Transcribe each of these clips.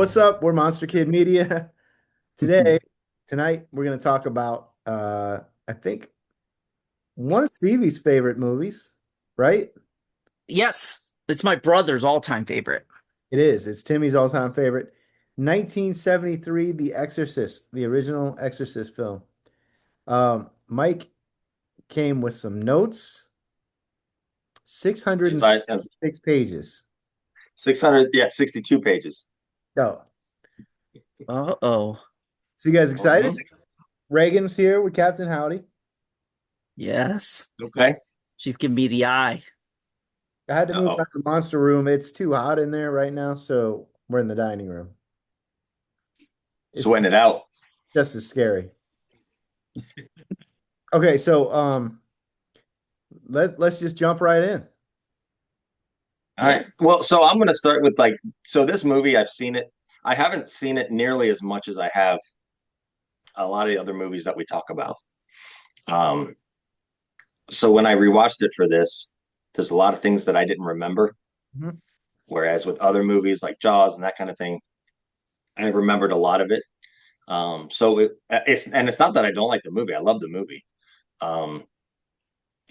What's up? We're MonsterKid Media. Tonight, we're going to talk about I think one of Stevie's favorite movies, right? Yes, it's my brother's all-time favorite. It is. It's Timmy's all-time favorite. 1973, The Exorcist, the original Exorcist film. Mike came with some notes, Yes, I 606 pages. 600, yeah, 62 pages. Oh, Uh-oh. so you guys excited? Mhm. Reagan's here with Captain Howdy. Yes. Okay. She's giving me the eye. I had to move Uh-oh. out of the monster room. It's too hot in there right now, so we're in the dining room. It's Sweating it out. just as scary. Okay, so let's just jump right in. All right. Well, so I'm going to start with so this movie, I've seen it. I haven't seen it nearly as much as I have a lot of the other movies that we talk about. Um, so when I rewatched it for this, there's a lot of things that I didn't remember. Mhm. Whereas with other movies like Jaws and that kind of thing, I remembered a lot of it. It's not that I don't like the movie. I love the movie. Um,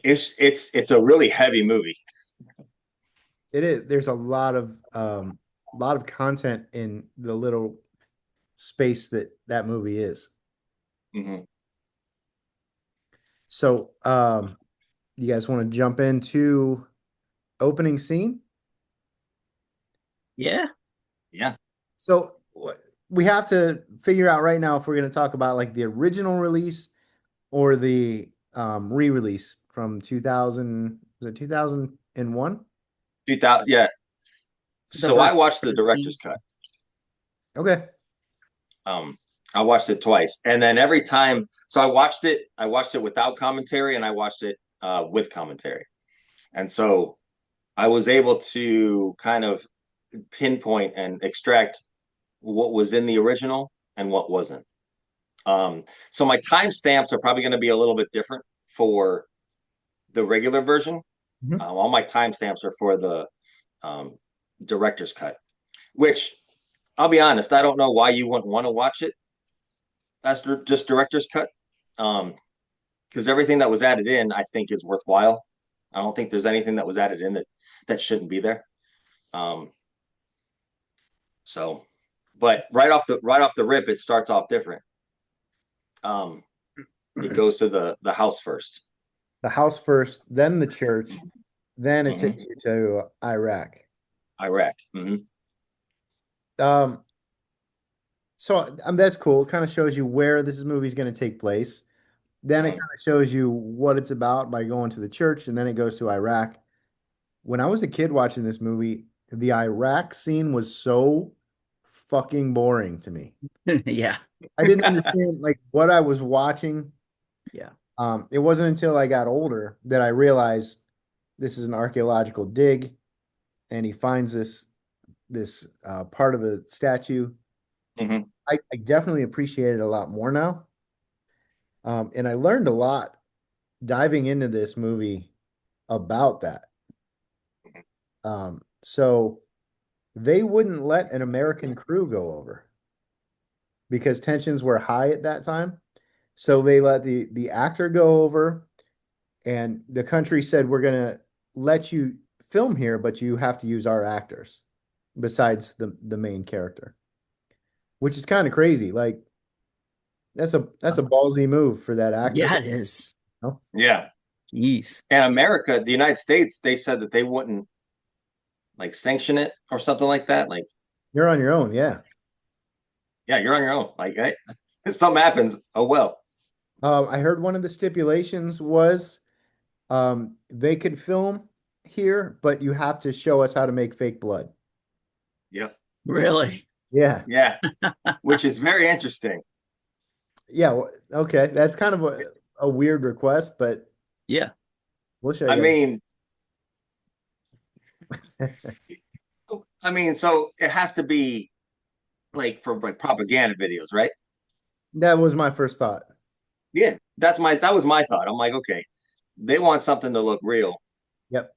it's a really heavy movie. It is. There's a lot of content in the little space that movie is. Mhm. So you guys want to jump into opening scene? Yeah. Yeah. So we have to figure out right now if we're going to talk about like the original release or the re-release from 2000, was it 2001? 2000, yeah. The So I version watched the I've director's seen. cut. Okay. Um, I watched it twice, and then every time, so I watched it without commentary, and I watched it with commentary, and so I was able to kind of pinpoint and extract what was in the original and what wasn't. So my timestamps are probably going to be a little bit different for the regular version. Mhm. All my timestamps are for the um, director's cut, which I'll be honest, I don't know why you wouldn't want to watch it as just director's cut. Because everything that was added in, I think, is worthwhile. I don't think there's anything that was added in that shouldn't be there. Um, so, but right off the rip, it starts off different. Um, it goes to the house first. The house first, then the church, then it takes Hmm. you to Iraq. Iraq. Um, so that's cool. It kind of shows you where this movie is going to take place. Then it Hmm. kind of shows you what it's about by going to the church, and then it goes to Iraq. When I was a kid watching this movie, the Iraq scene was so fucking boring to me. Yeah. I didn't understand like what I was watching. Yeah. It wasn't until I got older that I realized this is an archaeological dig, and he finds this part of a statue. Hmm. I definitely appreciate it a lot more now. And I learned a lot diving into this movie about that. So they wouldn't let an American crew go over because tensions were high at that time. So they let the actor go over, and the country said, "We're gonna let you film here, but you have to use our actors besides the main character," which is kind of crazy. Like that's a ballsy move for that actor. Yeah, it is. No? Yeah. Jeez. And America, the United States, they said that they wouldn't like sanction it or something like that. Like, You're on your own, yeah. yeah, you're on your own. Like, hey, if something happens, oh well. I heard one of the stipulations was they could film here, but you have to show us how to make fake blood. Yep. Really? Yeah. Yeah. Which is very interesting. Yeah. Okay. That's kind of a weird request, but Yeah. we'll show I you mean, so it has to be like for like propaganda videos, right? that was my first thought. Yeah, that was my thought. I'm like, okay, they want something to look real. Yep.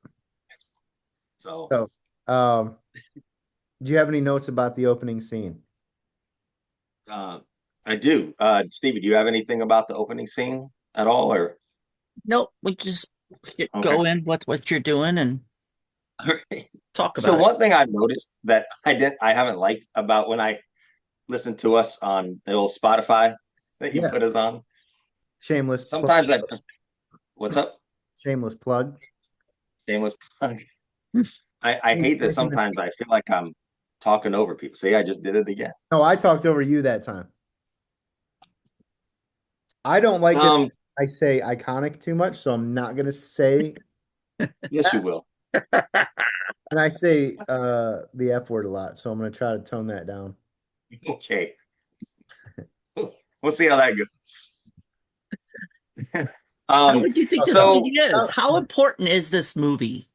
So So, do you have any notes about the opening scene? Uh, I do. Stevie, do you have anything about the opening scene at all, or No, we just okay? go in what you're doing and All right. talk So about it. one thing I've noticed that I haven't liked about when I listen to us on the old Spotify that you Yeah. put us on. Shameless plug. Sometimes what's up? Shameless plug. Shameless plug. I hate that sometimes I feel like I'm talking over people. See, I just did it again. No, I talked over you that time. I don't like that Um, I say iconic too much, so I'm not gonna say yes, you that. will. And I say the F word a lot, so I'm gonna try to tone that down. Okay. We'll see how that goes. How Um, would you think this so movie is? How important is this movie?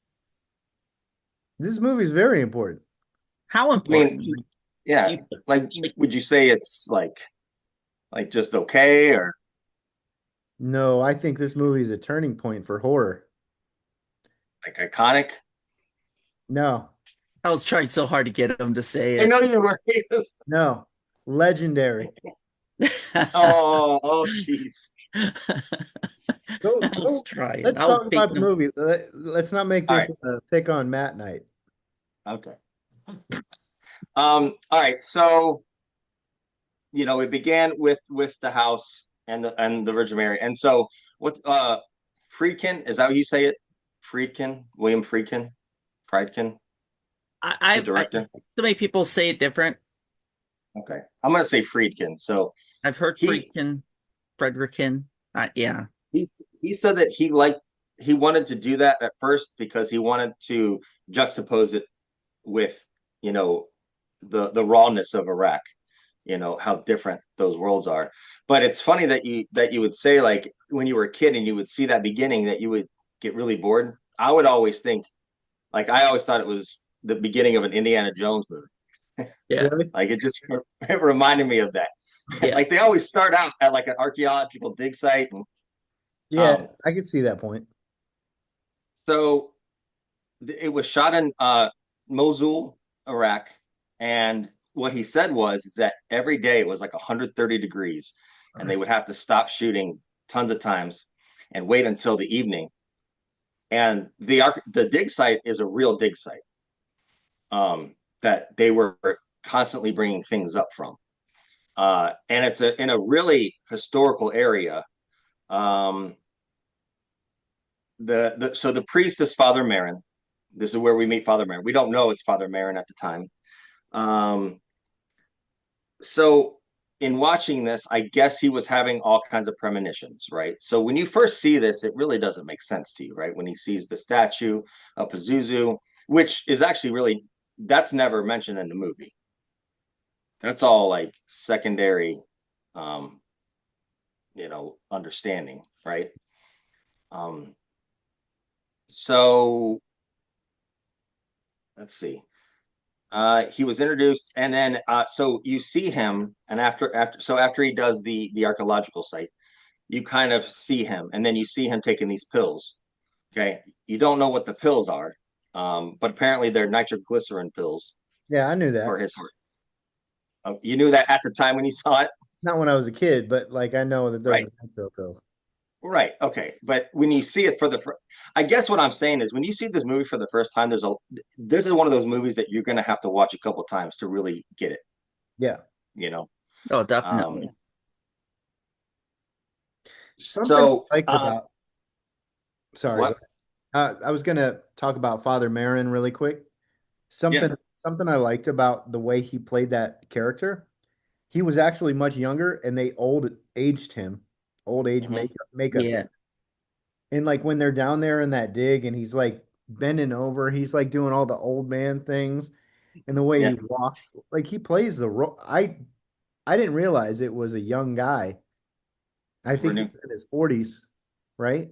This movie is very important. How I mean, important? Do yeah, you like like would you say it's like just okay or No, I think this movie is a turning point for horror. like iconic? No, I was trying so hard to get him to say I it. know you were. no, legendary. Oh, jeez. I was Go. trying. Let's I was talk about the faking. movie. Let's not make All this right. a pick on Matt night. Okay. All right. So, it began with the house and the Virgin Mary. And so what Friedkin, is that what you say it? Friedkin, William Friedkin, Friedkin, the I director. so many people say it different. Okay. I'm gonna say Friedkin. So I've heard he Friedkin, Fredericken. Yeah, he he said that he wanted to do that at first because he wanted to juxtapose it with, you know, the rawness of Iraq, how different those worlds are. But it's funny that you would say, like, when you were a kid and you would see that beginning, that you would get really bored. I would always think, like, I always thought it was the beginning of an Indiana Jones movie. yeah, Really? Like, it reminded me of that. yeah. Like, they always start out at like an archaeological dig site, and Yeah, um I could see that point. so it was shot in Mosul, Iraq, and what he said was is that every day it was like 130 degrees, and they would have to stop shooting tons of times and wait until the evening. And the dig site is a real dig site, that they were constantly bringing things up from, and it's in a really historical area. Um, so the priest is Father Marin. This is where we meet Father Marin. We don't know it's Father Marin at the time. Um, so in watching this, I guess he was having all kinds of premonitions, right? So when you first see this, it really doesn't make sense to you, right? When he sees the statue of Pazuzu, which is actually really, that's never mentioned in the movie. That's all like secondary, um, understanding, right? Um, so let's see. He was introduced, and then so you see him, and after he does the archaeological site, you kind of see him, and then you see him taking these pills. Okay, you don't know what the pills are, but apparently they're nitroglycerin pills Yeah, I knew for that. his heart. You knew that at the time when you saw it, Not when I was a kid, but like I know that those right? are nitro pills. Right. Okay. But when you see it for the first, I guess what I'm saying is when you see this movie for the first time, this is one of those movies that you're going to have to watch a couple times to really get it, Yeah. you know? Oh, Um, definitely. Something so, I liked about, sorry, what? I was gonna talk about Father Marin really quick. Yeah. Something I liked about the way he played that character. He was actually much younger, and they old aged him, old age Hmm. makeup him. Yeah, And like when they're down there in that dig, and he's like bending over, he's like doing all the old man things, and the way he Yeah. walks, like he plays the role. I didn't realize it was a young guy. I Never think he knew. was in his 40s, right?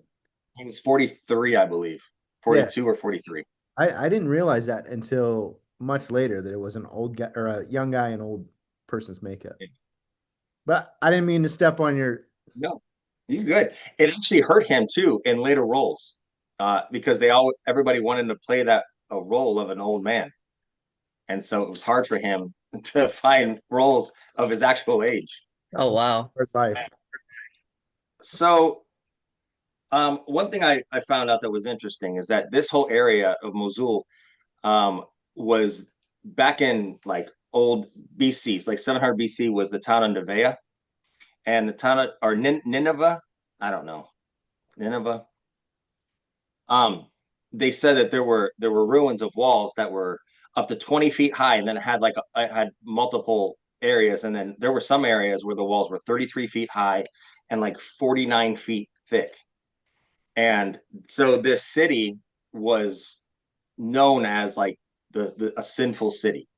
He was 43, I believe. Yeah, 42 or 43. I didn't realize that until much later that it was an old guy or a young guy in old person's makeup. But I didn't mean to step on your. No, you're good. It actually hurt him too in later roles, because everybody wanted to play that a role of an old man, and so it was hard for him to find rolls of his actual age. Oh wow. For life. So one thing I found out that was interesting is that this whole area of Mosul um, was back in like old BC, like 700 BC was the town of Nevaeh, and the town of, or Nineveh, I don't know, Nineveh. Um, they said that there were ruins of walls that were up to 20 feet high, and then it had multiple areas, and then there were some areas where the walls were 33 feet high and like 49 feet thick. And so this city was known as like a sinful city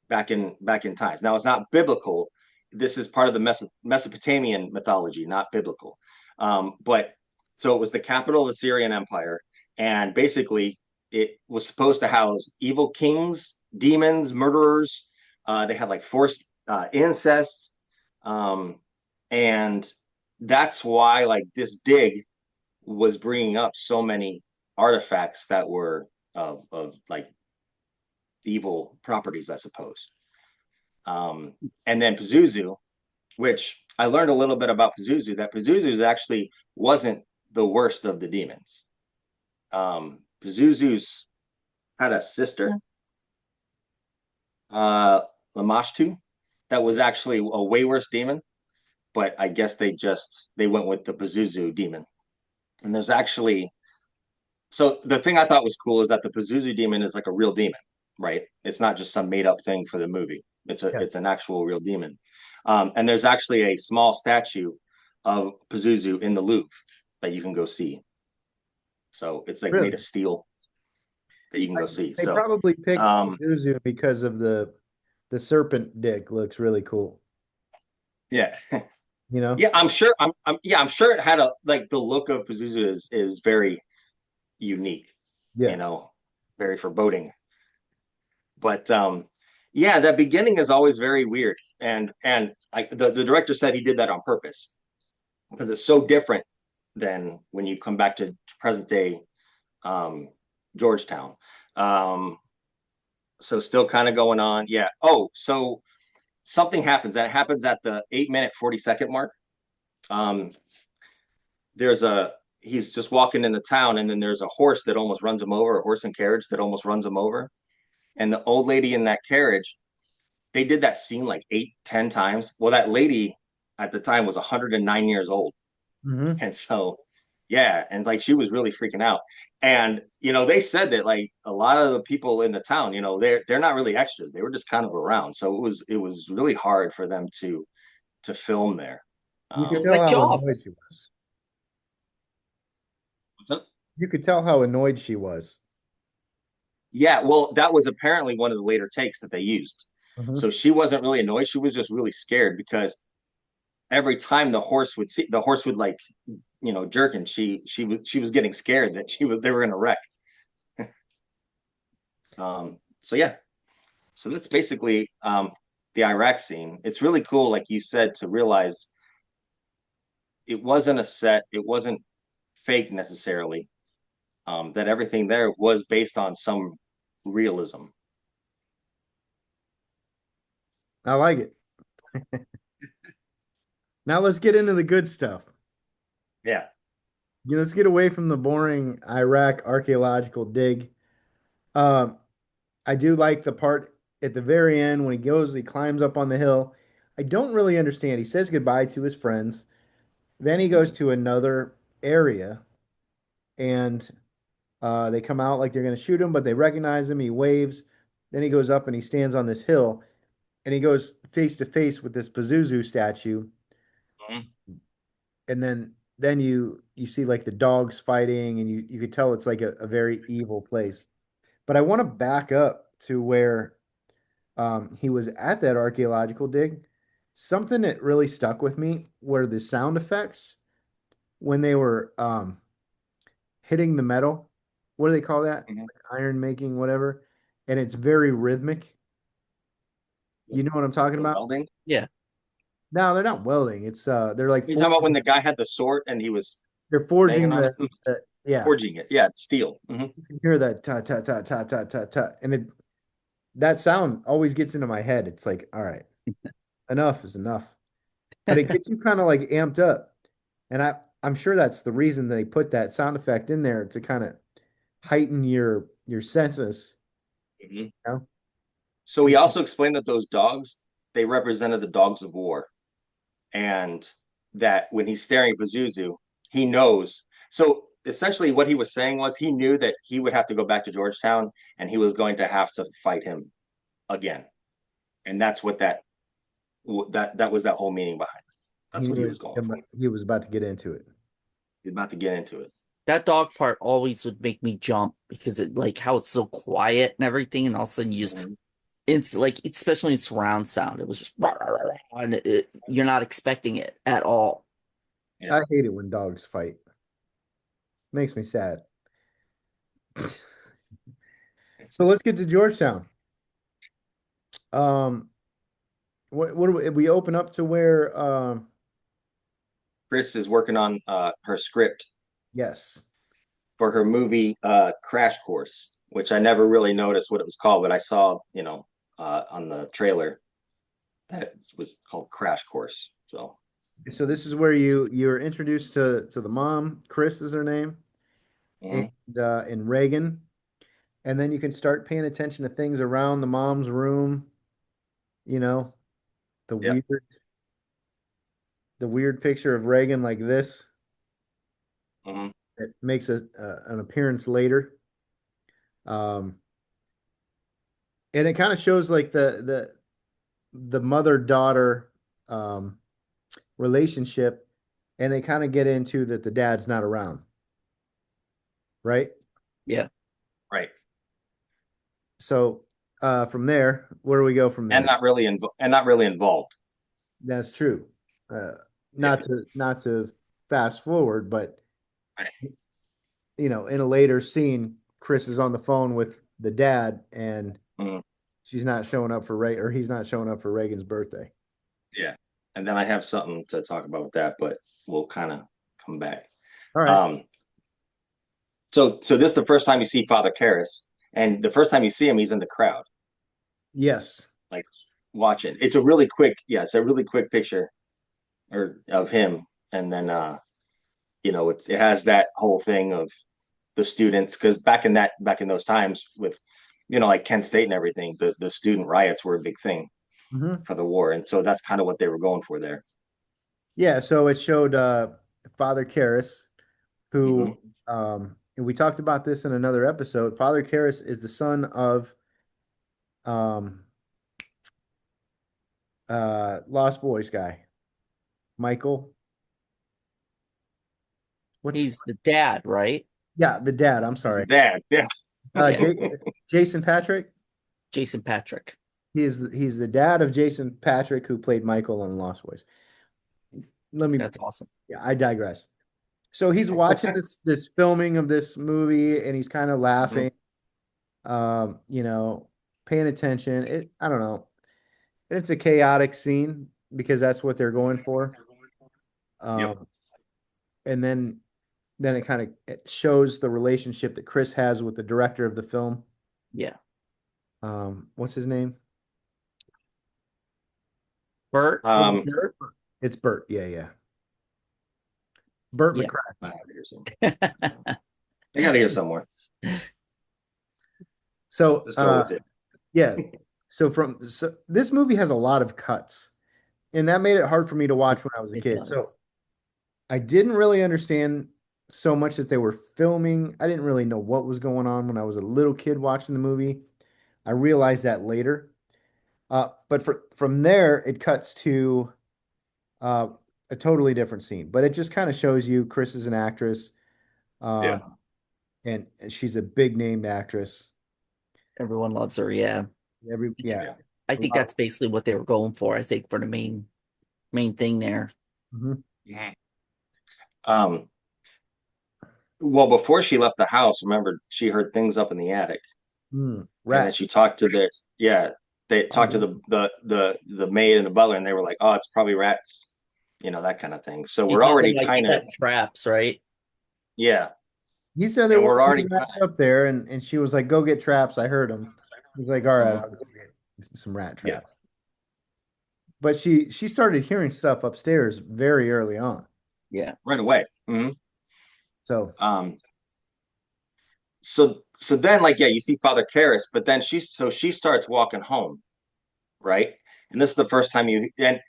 back in times. Now it's not biblical. This is part of the Mesopotamian mythology, not biblical. But so it was the capital of the Syrian Empire, and basically it was supposed to house evil kings, demons, murderers. They had like forced incest, and that's why like this dig was bringing up so many artifacts that were of like evil properties, I suppose. And then Pazuzu, which I learned a little bit about Pazuzu, that Pazuzu actually wasn't the worst of the demons. Pazuzu's had a sister, Lamashtu, that was actually a way worse demon, but I guess they went with the Pazuzu demon. And there's actually so the thing I thought was cool is that the Pazuzu demon is like a real demon, right? It's not just some made up thing for the movie. Yeah. It's an actual real demon. And there's actually a small statue of Pazuzu in the Louvre that you can go see. So it's like made Really? of steel that you can go see. They So probably picked um, Zuzu because of the serpent dick looks really cool. yeah, You know? yeah, I'm sure it had a like the look of Pazuzu is very unique, Yeah. very foreboding. But yeah, that beginning is always very weird, and the director said he did that on purpose because it's so different than when you come back to present day um, Georgetown. Um, so still kind of going on, yeah. Oh, so something happens, and it happens at the 8 minute 40 second mark. Um, there's a he's just walking in the town, and then there's a horse that almost runs him over, a horse and carriage that almost runs him over, and the old lady in that carriage, they did that scene like 8, 10 times. Well, that lady at the time was 109 years old. Hmm. And so, yeah. And like, she was really freaking out. And, they said that like a lot of the people in the town, they're not really extras. They were just kind of around. So it was really hard for them to film there. You could It's tell like how Jaws. annoyed she was. What's up? You could tell how annoyed she was. Yeah. Well, that was apparently one of the later takes that they used. Hmm. So she wasn't really annoyed. She was just really scared because every time the horse would like jerk, and she was getting scared that they were gonna wreck. So yeah, so that's basically the Iraq scene. It's really cool, like you said, to realize it wasn't a set, it wasn't fake necessarily. That everything there was based on some realism. I like it. Now let's get into the good stuff. Yeah. Yeah, let's get away from the boring Iraq archaeological dig. Um, I do like the part at the very end when he climbs up on the hill. I don't really understand. He says goodbye to his friends. Then he goes to another area and they come out like they're going to shoot him, but they recognize him. He waves. Then he goes up and he stands on this hill and he goes face to face with this Pazuzu statue. Mhm. And then you see like the dogs fighting and you could tell it's like a very evil place. But I want to back up to where he was at that archaeological dig. Something that really stuck with me were the sound effects when they were hitting the metal. What do they call that? Mhm. Like iron making, whatever. And it's very rhythmic. You know what I'm talking The about? welding. Yeah. No, they're not welding. It's they're like You're talking about when the guy had the sword and he was they're forging banging on it, yeah. forging it. Yeah, steel. Mhm. You can hear that ta ta ta ta ta ta ta, and that sound always gets into my head. It's like, all right, enough is enough. But it gets you kind of like amped up. And I'm sure that's the reason they put that sound effect in there to kind of heighten your senses, Mhm. you know? So he also explained that those dogs, they represented the dogs of war, and that when he's staring at Pazuzu, he knows. So essentially, what he was saying was he knew that he would have to go back to Georgetown, and he was going to have to fight him again, and that's what that was that whole meaning behind it. He That's what he knew was going for. he was about to get into it. He's about to get into it. That dog part always would make me jump because it like how it's so quiet and everything, and all of a sudden you just Mhm. it's like especially in surround sound, it was just and you're not expecting it at all. Yeah. I hate it when dogs fight. Makes me sad. So let's get to Georgetown. Um, what do we open up to where Chris is working on her script yes. for her movie Crash Course, which I never really noticed what it was called, but I saw, on the trailer that it was called Crash Course. So, So this is where you're introduced to the mom, Chris is her name, and mhm. and Reagan, and then you can start paying attention to things around the mom's room, you know, the Yeah. weird the weird picture of Reagan like this. Mhm. It makes an appearance later. Um, and it kind of shows like the mother-daughter relationship, and they kind of get into that the dad's not around, right? Yeah. Right. So from there, where do we go from And there? not really involved. That's true. Uh, Yeah. not to fast forward, but Right. in a later scene, Chris is on the phone with the dad, and Mhm. she's not showing up for Ray, or he's not showing up for Reagan's birthday. Yeah. And then I have something to talk about with that, but we'll kind of come back. All right. Um, so this is the first time you see Father Karras, and the first time you see him, he's in the crowd, Yes. like watching. It's a really quick picture or of him, and then it has that whole thing of the students, because back in those times with like Kent State and everything, the student riots were a big thing Hmm. for the war, and so that's kind of what they were going for there. Yeah. So it showed Father Karras, Hmm. who, and we talked about this in another episode. Father Karras is the son of um, Lost Boys guy, Michael. What's He's the dad, right? Yeah, the dad. I'm He's a sorry. dad, yeah. Yeah. Jason Patrick. Jason Patrick. He's the dad of Jason Patrick, who played Michael on Lost Boys. Let me, That's awesome. yeah, I digress. So he's watching this filming of this movie, and he's kind of Mhm. laughing, paying attention. I don't know. It's a chaotic scene because that's what they're going for. Yep. Um, and then it shows the relationship that Chris has with the director of the film. Yeah. What's his name? Bert was it Um, Bert? It's Bert. Yeah, yeah. Bert Yeah. McCracken. I have it here somewhere. I got it here somewhere. So, Just go with it. yeah. So this movie has a lot of cuts, and that made it hard for me to watch when I was a It kid. So does. I didn't really understand so much that they were filming. I didn't really know what was going on when I was a little kid watching the movie. I realized that later. But from there, it cuts to uh, a totally different scene. But it just kind of shows you Chris is an actress, Yeah. um, and she's a big named actress. Everyone loves her. Yeah. Yeah, Yeah. I a think lot. that's basically what they were going for. I think for the main thing there. Mhm. Mhm. Um, well, before she left the house, remember she heard things up in the attic, and then she Rats. talked to they Oh, talked to the maid and the butler, and they were like, "Oh, it's probably rats," that kind of thing. So He we're doesn't already like kind of set traps, right? yeah, he said there and weren't we're any already rats up there, and she was like, "Go get traps." I heard them. He's like, all right, Mhm. I'll go get some rat Yeah, traps. But she started hearing stuff upstairs very early on. Yeah. right away. So Um, so then like yeah, you see Father Karras, but then she starts walking home, right? And this is the first time and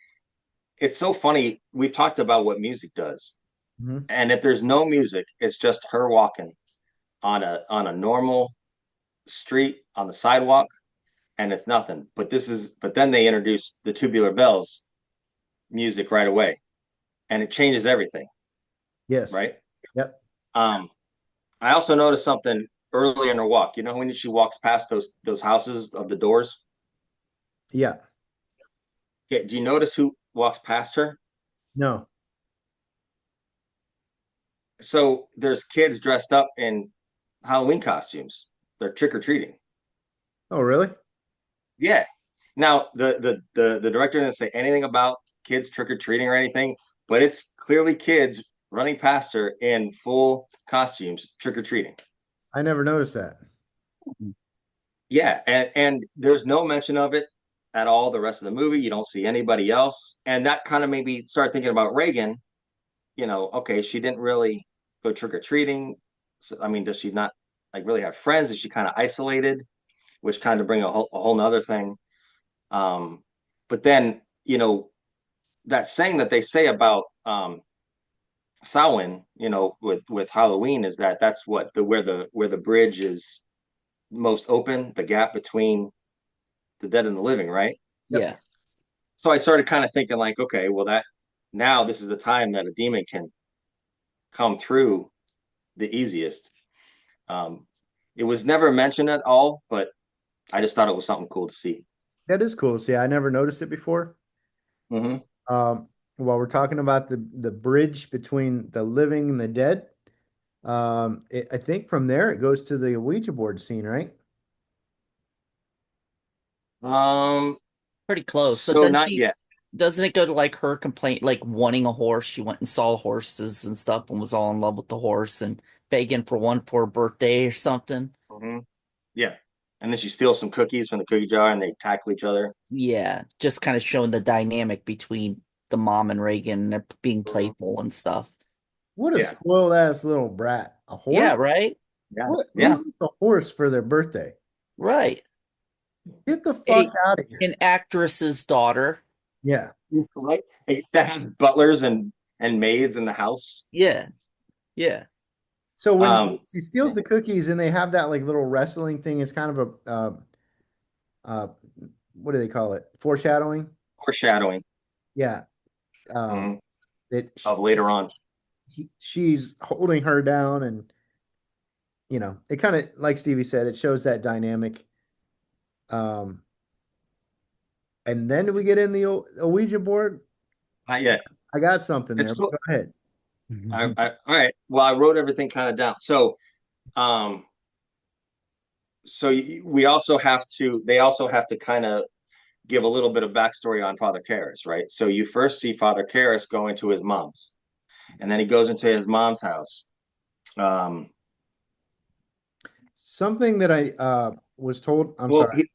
it's so funny. We've talked about what music does, mhm. and if there's no music, it's just her walking on a normal street on the sidewalk, and it's nothing. But then they introduce the Tubular Bells music right away, and it changes everything, Yes. right? Yep. Um, I also noticed something early in her walk. You know when she walks past those houses of the doors? Yeah. Yeah, do you notice who walks past her? No. So there's kids dressed up in Halloween costumes. They're trick or treating. Oh, really? Yeah. Now the director didn't say anything about kids trick or treating or anything, but it's clearly kids running past her in full costumes trick or treating. I never noticed that. Yeah, and there's no mention of it at all the rest of the movie. You don't see anybody else, and that kind of made me start thinking about Reagan. Okay, she didn't really go trick or treating. So, I mean, does she not like really have friends? Is she kind of isolated? Which kind of bring a whole nother thing. Um, but then that saying that they say about Samhain, with Halloween is that's what where the bridge is most open, the gap between the dead and the living, right? Yep. Yeah. So I started kind of thinking like, okay, well that now this is the time that a demon can come through the easiest. Um, it was never mentioned at all, but I just thought it was something cool to see. That is cool. See, I never noticed it before. Hmm. While we're talking about the bridge between the living and the dead, I think from there it goes to the Ouija board scene, right? Um, Pretty close. So so then not yet. doesn't it go to like her complaint, like wanting a horse? She went and saw horses and stuff and was all in love with the horse and begging for one for her birthday or something. Hmm. Yeah. And then she steals some cookies from the cookie jar and they tackle each other. Yeah, just kind of showing the dynamic between the mom and Reagan. They're being Hmm. playful and stuff. What a Yeah. spoiled ass little brat. A horse? Yeah, right? Yeah. What? Who Yeah. wants a horse for their birthday? Right. Get the fuck A out of here. an actress's daughter. Yeah. Right. That has butlers and maids in the house. Yeah. Yeah. So when Um, she steals the cookies and they have that like little wrestling thing, it's kind of a uh, what do they call it? Foreshadowing. Foreshadowing. Yeah. Um, Mhm. that Of later on. she's holding her down, and it kind of like Stevie said, it shows that dynamic. Um, and then we get in the Ouija board. Not yet. I got something It's there, but cool. go ahead. All right. Well, I wrote everything kind of down. Um, we also have to. They also have to kind of give a little bit of backstory on Father Karras, right? So you first see Father Karras go into his mom's, and then he goes into his mom's house. Um, Something that I was told. I'm well, sorry.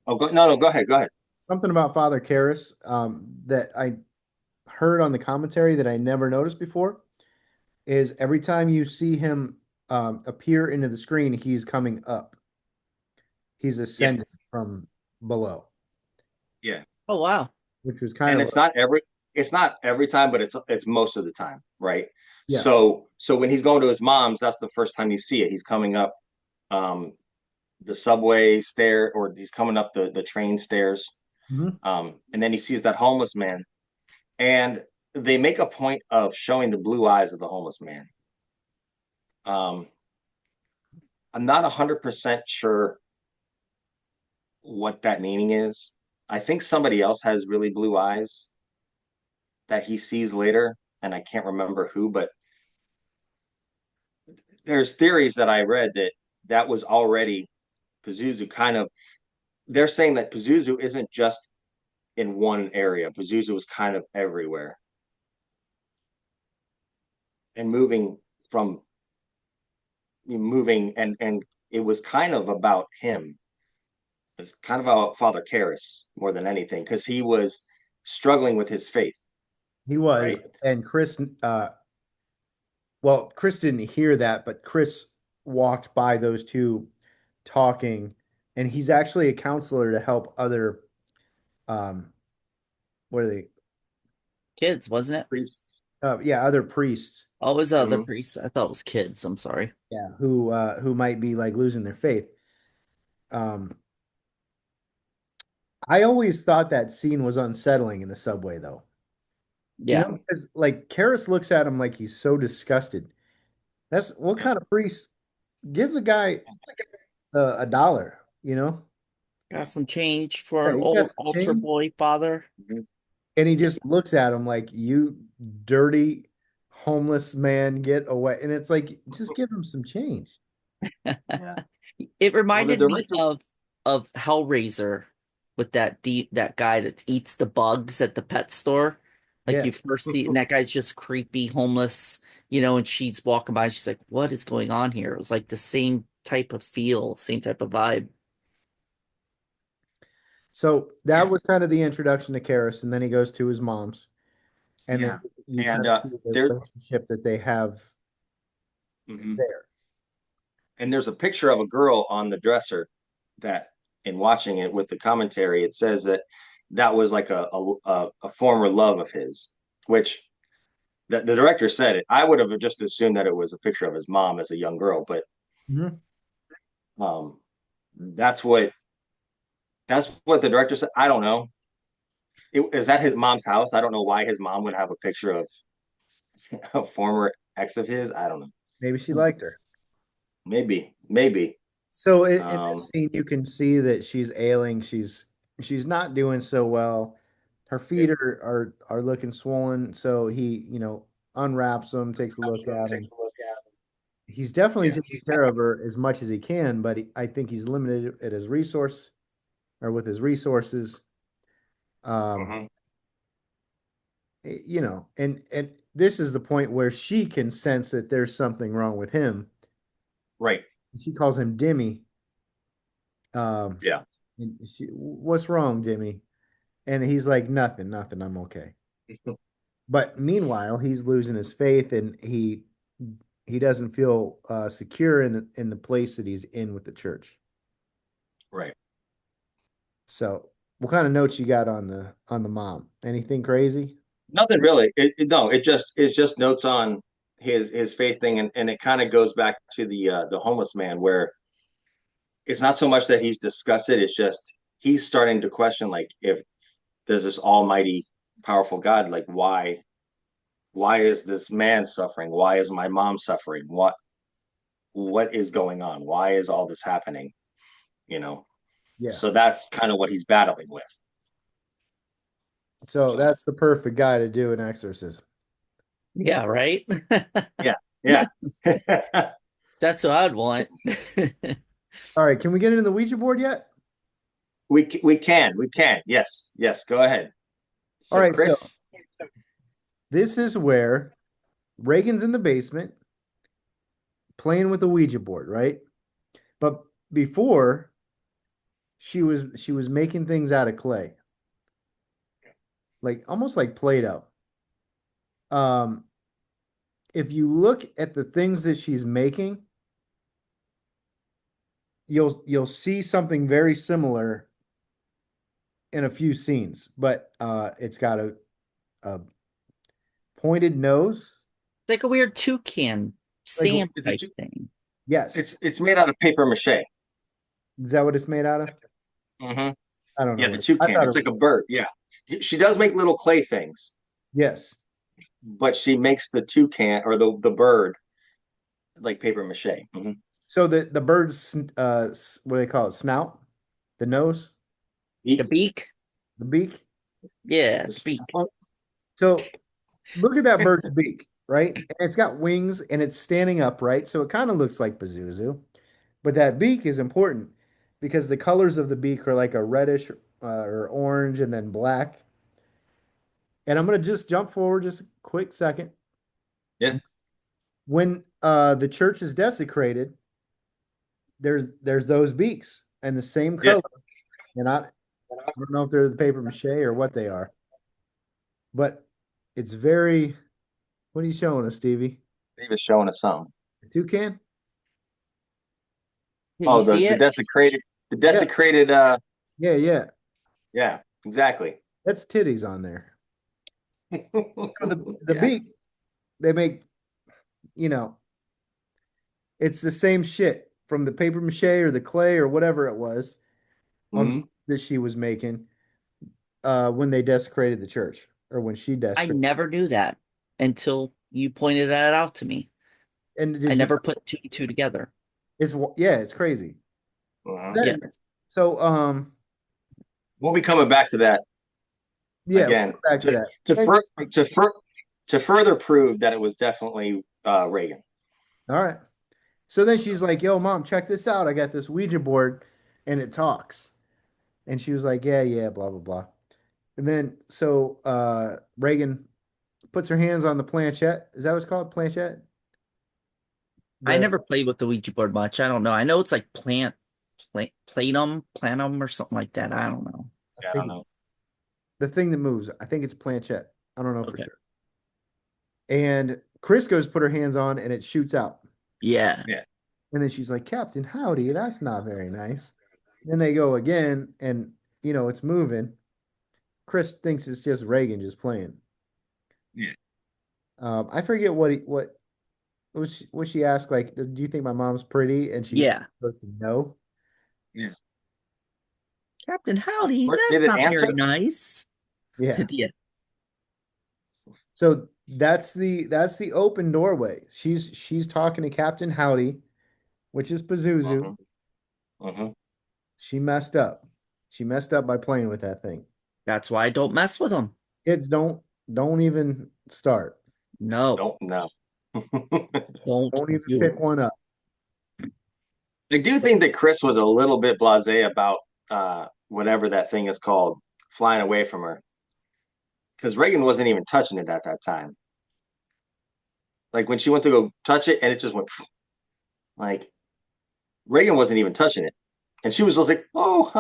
no, no, go ahead, go ahead. Something about Father Karras that I heard on the commentary that I never noticed before is every time you see him appear into the screen, he's coming up. He's Yeah, ascending from below, yeah, Oh wow. which was kind and of it's not every time, but it's most of the time, right? yeah. So when he's going to his mom's, that's the first time you see it. He's coming up um, the subway stair, or he's coming up the train stairs, Mhm. and then he sees that homeless man, and they make a point of showing the blue eyes of the homeless man. Um, I'm not 100% sure what that meaning is. I think somebody else has really blue eyes that he sees later, and I can't remember who, but there's theories that I read that was already Pazuzu kind of. They're saying that Pazuzu isn't just in one area. Pazuzu was kind of everywhere and moving, and it was kind of about him It's kind of about Father Karras more than anything because he was struggling with his faith, He was, right? and Chris, well, Chris didn't hear that, but Chris walked by those two talking, and he's actually a counselor to help other, um, what are they? Kids, wasn't it? Priests. Yeah, other priests, Oh, it was other Hmm. priests. I thought it was kids. I'm sorry. yeah, who might be like losing their faith. Um, I always thought that scene was unsettling in the subway, though. You Yeah, know, because like Karras looks at him like he's so disgusted. That's what Yeah. kind of priest give the guy a dollar, you know? got some change for Yeah, an you got old some altar change. boy father. Mhm. And he just looks at him like, you dirty homeless man, get away. And it's like, just give him some change. Yeah. It Well, the reminded me director. of Hellraiser with that guy that eats the bugs at the pet store. Like Yeah. you first see, and that guy's just creepy, homeless, and she's walking by. She's like, "What is going on here?" It was like the same type of feel, same type of vibe. So that Yes. was kind of the introduction to Karras. And then he goes to his mom's. And then Yeah. you kind And of see the there. relationship that they have Mhm. there. And there's a picture of a girl on the dresser that, in watching it with the commentary, it says that that was like a former love of his, which the director said it. I would have just assumed that it was a picture of his mom as a young girl, but Mhm. um, that's what that's what the director said. I don't know. Is that his mom's house? I don't know why his mom would have a picture of a former ex of his. I don't Maybe she know. liked her. Maybe. So in Um, this scene, you can see that she's ailing. She's not doing so well. Her feet are looking swollen. So he, unwraps them, takes a look at them. He's definitely yeah. taking care of her as much as he can, but I think he's limited at his resource or with his resources. Um, Hmm. and this is the point where she can sense that there's something wrong with him. Right. She calls him Dimmy. Um, Yeah. and what's wrong, Dimmy? And he's like, nothing, nothing, I'm okay. But meanwhile, he's losing his faith and he doesn't feel secure in the place that he's in with the church. Right. So, what kind of notes you got on the mom? Anything crazy? Nothing really. No, it's just notes on his faith thing, and it kind of goes back to the homeless man, where it's not so much that he's disgusted, it's just he's starting to question, like, if there's this almighty powerful God, like, why is this man suffering? Why is my mom suffering? What is going on? Why is all this happening? You know. Yeah. So that's kind of what he's battling with. So So that's the perfect guy to do an exorcism. Yeah, right. yeah, yeah. That's what I'd want. All right, can we get into the Ouija board yet? We can. Yes. Go ahead. All So right, so Chris. this is where Reagan's in the basement playing with the Ouija board, right? But before she was making things out of clay, like almost like Play-Doh. Um, if you look at the things that she's making, you'll see something very similar in a few scenes, but it's got a pointed nose. Like a weird toucan Like, Sam Is it? type thing. yes, It's made out of paper mache. is that what it's made out of? Hmm. I don't know Yeah, the what I toucan. thought It's it like a was. bird. Yeah, she does make little clay things, Yes. but she makes the toucan or the bird like paper mache. Hmm. So the bird's what do they call it? Snout, the nose, The beak? the beak. Yeah, the beak. So look at that bird's beak, right? And it's got wings and it's standing upright, so it kind of looks like Pazuzu. But that beak is important because the colors of the beak are like a reddish or orange and then black. And I'm gonna just jump forward just a quick second. Yeah. When the church is desecrated, there's those beaks and the same Yeah. color. And I don't know if they're the paper mache or what they are, but it's very. What are you showing us, Stevie? He was showing us something. A toucan? Can you Oh, see the it? the Yeah, desecrated. yeah, yeah. Yeah, exactly. That's titties on there. So the Yeah. beak they make, you know, it's the same shit from the paper mache or the clay or whatever it was on Hmm. that she was making when they desecrated the church or when she I desecrated. never knew that until you pointed that out to me. And I did you never put two and two together. it's yeah, it's crazy. Hmm. Yeah. Then so We'll be coming back to that yeah, we'll again go back to to that. to Then fur like, to fur to further prove that it was definitely Reagan. all right. So then she's like, "Yo, mom, check this out. I got this Ouija board and it talks." And she was like, "Yeah, yeah, blah blah blah." And then so Reagan puts her hands on the planchette. Is that what it's called? Planchette? I The never played with the Ouija board much. I don't know. I know it's like planum or something like that. I don't know. I Yeah, I think don't it's know. the thing that moves. I think it's planchette. I don't know for Okay. sure. And Chris goes to put her hands on and it shoots out. Yeah. Yeah, And then she's like, Captain Howdy, that's not very nice. Then they go again and it's moving. Chris thinks it's just Reagan just playing. yeah, I forget what was she asked, like, do you think my mom's pretty? And she Yeah. goes, no. yeah. Captain Howdy, that's Did it not very answer? nice. Yeah. Yeah. So that's the open doorway. She's talking to Captain Howdy, which is Pazuzu. Hmm. Hmm. She messed up. She messed up by playing with that thing. That's why I don't mess with them. Kids don't even start. No, Don't know. don't Don't even do pick it. one up. I do think that Chris was a little bit blasé about whatever that thing is called flying away from her because Reagan wasn't even touching it at that time. Like when she went to go touch it and it just went like Reagan wasn't even touching it, and she was just like, "Oh,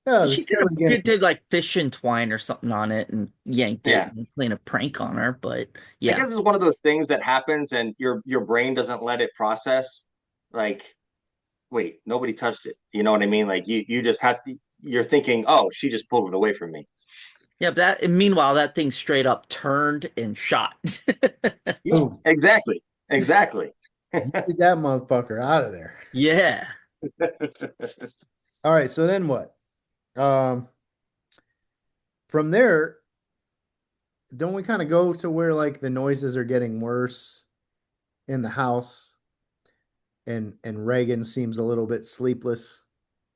No, She it's did still getting did like fish and twine or something on it and yanked it yeah." and playing a prank on her, but I yeah. guess it's one of those things that happens, and your brain doesn't let it process. Like, wait, nobody touched it. You know what I mean? Like you just have to. You're thinking, "Oh, she just pulled it away from me." Yeah, but that and meanwhile that thing straight up turned and shot. Yeah, boom. exactly, exactly. Get that motherfucker out of there. Yeah. All right, so then what? Um, from there, don't we kind of go to where like the noises are getting worse in the house and Reagan seems a little bit sleepless.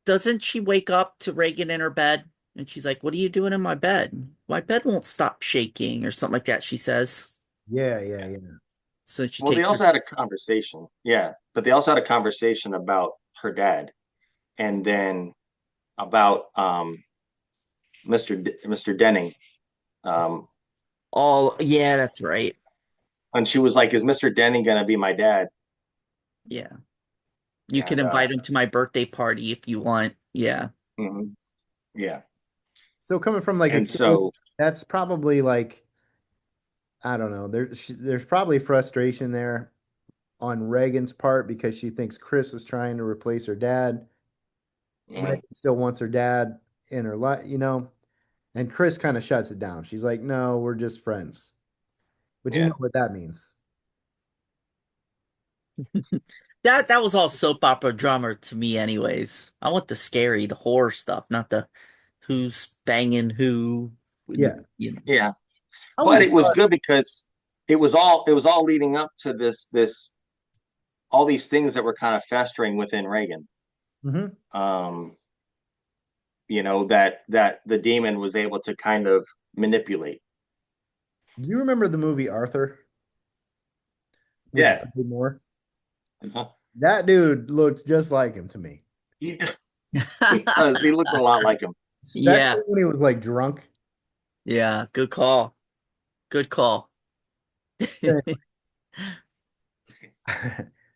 Doesn't she wake up to Reagan in her bed and she's like, "What are you doing in my bed? My bed won't stop shaking," or something like that, she says. Yeah, yeah, Yeah. yeah. So she Well, they takes her. also had a conversation. Yeah, but they also had a conversation about her dad, and then about Mr. Denning. Um, Oh, yeah, that's right. and she was like, "Is Mr. Denning gonna be my dad?" Yeah. You can And invite him to my birthday party if you want. Yeah. mhm, yeah, So coming from like a and kid, so that's probably like I don't know. There's probably frustration there on Reagan's part because she thinks Chris is trying to replace her dad. mhm, Reagan still wants her dad in her life. And Chris kind of shuts it down. She's like, "No, we're just friends." But you yeah, know what that means. That was all soap opera drama to me anyways. I want the scary, the horror stuff, not the who's banging who, Yeah. you know. yeah. I But always it was thought, good because it was all leading up to this all these things that were kind of festering within Reagan. mhm. Um, that the demon was able to kind of manipulate. Do you remember the movie Arthur with Yeah. Dudley Moore? Uh-huh. That dude looked just like him to me, He, he does. He looked a lot like him. especially Yeah, when he was like drunk. yeah, good call. Good call.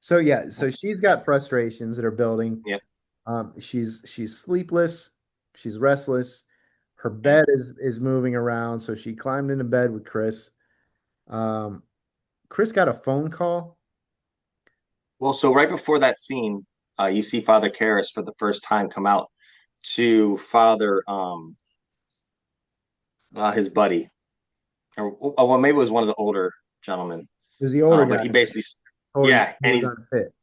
So yeah, so she's got frustrations that are building. Yeah. She's sleepless. She's restless. Her bed is moving around, so she climbed into bed with Chris. Um, Chris got a phone call. Well, so right before that scene, you see Father Karras for the first time come out to Father his buddy, or oh, well, maybe it was one of the older gentlemen. It was the older But guy he that basically, told him yeah, he and was he's unfit.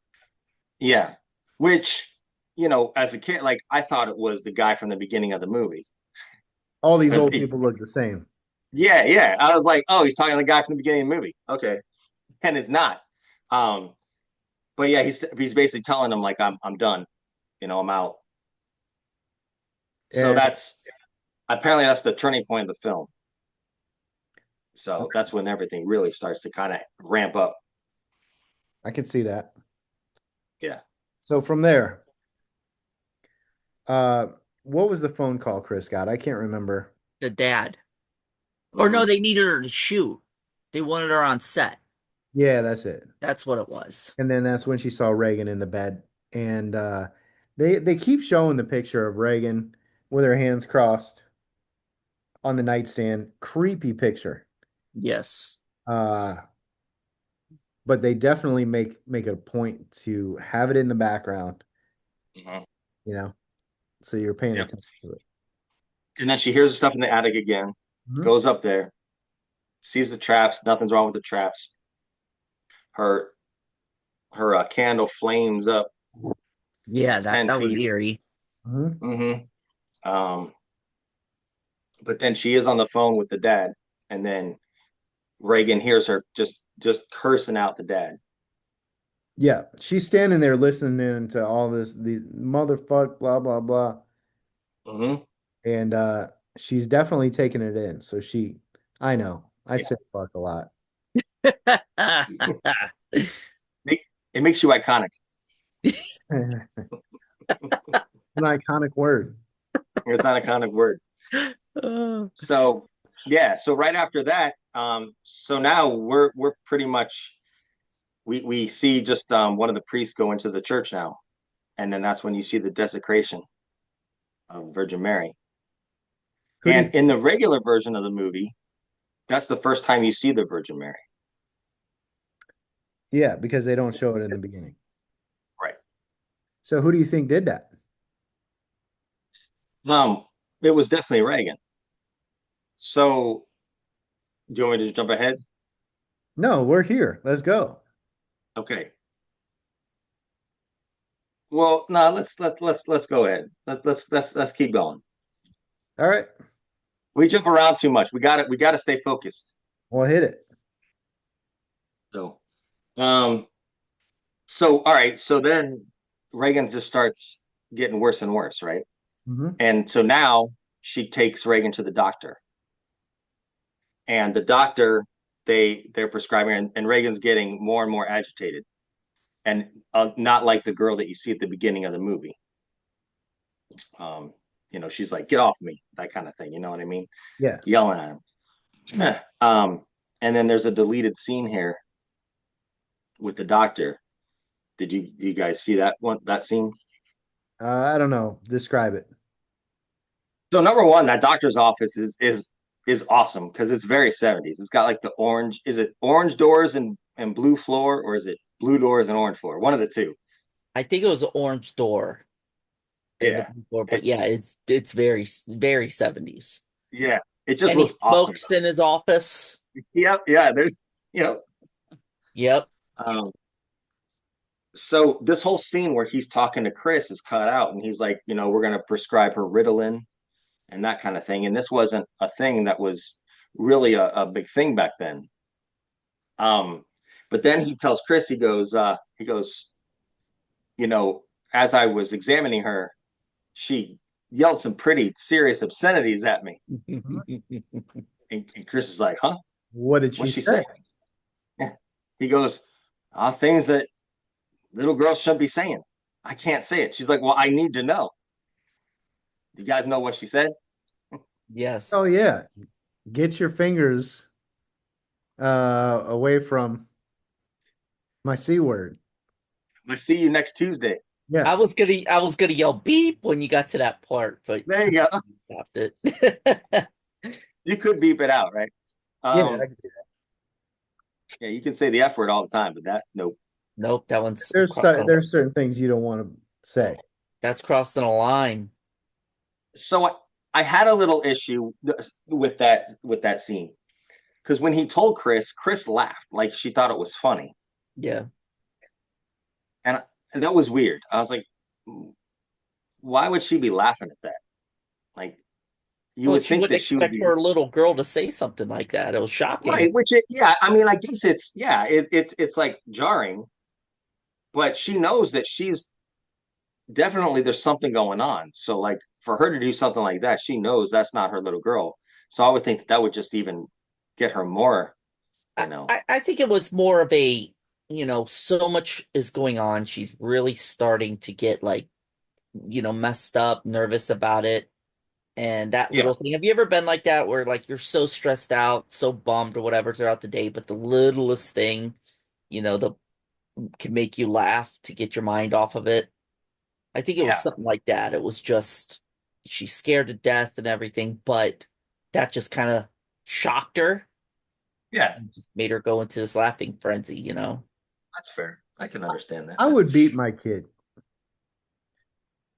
yeah, which as a kid, like I thought it was the guy from the beginning of the movie All these because old people look the same. yeah, I was like, oh, he's talking to the guy from the beginning of the movie, okay, and it's not. Um, but yeah, he's basically telling him like I'm done, I'm out. So And that's apparently that's the turning point of the film. So that's when everything really starts to kind of ramp up. I could see that. Yeah. So from there, uh, what was the phone call Chris got? I can't remember. The dad. Or no, Mm-hmm. they needed her to shoot. They wanted her on set. Yeah, that's it. That's what it was. And then that's when she saw Reagan in the bed. And they keep showing the picture of Reagan with her hands crossed on the nightstand. Creepy picture. Yes. Uh, but they definitely make it a point to have it in the background, Mm-hmm. you know, so you're paying Yep. attention to it. And then she hears the stuff in the attic again, Mhm. goes up there, sees the traps. Nothing's wrong with the traps. Her her candle flames up Yeah, that 10 that was feet. eerie. Mhm. Mm-hmm. Um, but then she is on the phone with the dad, and then Reagan hears her just cursing out the dad. Yeah, she's standing there listening to all this, the motherfuck, blah blah blah, Mm-hmm. and she's definitely taking it in. So I know, I Yeah. say fuck a lot. It makes you iconic. An iconic word. It's not a iconic word. Oh, So yeah, so right after that, so now we're pretty much we see just one of the priests go into the church now, and then that's when you see the desecration of Virgin Mary. Who do you? And in the regular version of the movie, that's the first time you see the Virgin Mary. Yeah, because they don't show it in the beginning. Right. So who do you think did that? Um, it was definitely Reagan. So do you want me to jump ahead? No, we're here. Let's go. Okay. Well, no, let's go ahead. Let's keep going. All right, We jump around too much. We got to stay focused. we'll hit it. So, um, so all right. So then Reagan just starts getting worse and worse, right? Hmm. And so now she takes Reagan to the doctor, and the doctor they're prescribing, and Reagan's getting more and more agitated, and not like the girl that you see at the beginning of the movie. She's like, "Get off me," that kind of thing. You know what I mean? Yeah. Yelling at him. And then there's a deleted scene here with the doctor. Do you guys see that scene? I don't know. Describe it. So number one, that doctor's office is awesome because it's very 70s. It's got like the orange, is it orange doors and blue floor, or is it blue doors and orange floor? One of the two. I think it was Orange Door in the Yeah. before, And but yeah, it's very 70s. yeah, it just And he looks awesome. smokes in his office. Yep, yeah, there's you know, Yep. um so this whole scene where he's talking to Chris is cut out, and he's like, we're gonna prescribe her Ritalin and that kind of thing. And this wasn't a thing that was really a big thing back then. Um, but then he tells Chris, he goes, you know, as I was examining her, she yelled some pretty serious obscenities at me. Mhm. And Chris is like, huh? What did she What's she say? say? He goes, things that little girls shouldn't be saying. I can't say it. She's like, well, I need to know. Do you guys know what she said? Yes. Oh yeah. Get your fingers away from my C word. I see you next Tuesday. Yeah. I was gonna yell beep when you got to that part, but There you go. you stopped it. You could beep it out, right? Yeah. Um, yeah, you can say the F word all the time, but that nope. Nope, that one's crossing. There's certain things you don't want to say. That's crossing a line. So I had a little issue with that scene because when he told Chris laughed like she thought it was funny, Yeah. and, and that was weird. I was like, why would she be laughing at that? Like, you Well, would she think wouldn't that she would expect be for a little girl to say something like that. It was shocking. right. Yeah, I mean, I guess it's like jarring, but she knows that she's definitely there's something going on. So like for her to do something like that, she knows that's not her little girl. So I would think that would just even get her more, I, you know. I think it was more of a, so much is going on. She's really starting to get like, messed up, nervous about it. And that Yeah, little thing. Have you ever been like that where like you're so stressed out, so bummed or whatever throughout the day, but the littlest thing, the can make you laugh to get your mind off of it? I think it was yeah, something like that. It was just she's scared to death and everything, but that just kind of shocked her yeah. and just made her go into this laughing frenzy. That's fair. I can understand that. I would beat my kid.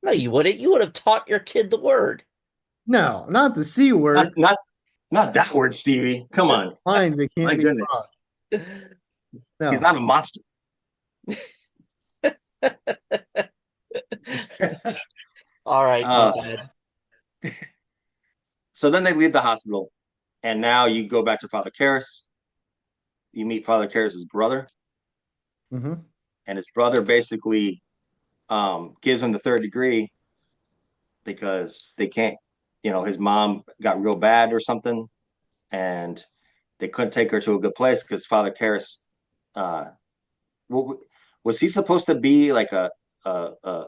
No, you wouldn't. You would have taught your kid the word. No, not the C Not word. not not that word, Stevie. Come on. Lines that My can't be goodness. crossed. He's No. not a monster. All right, my uh, bad. so then they leave the hospital, and now you go back to Father Karras. You meet Father Karras's brother, Hmm. and his brother basically gives him the third degree because they can't, his mom got real bad or something, and they couldn't take her to a good place because Father Karras, uh, was he supposed to be like a, a,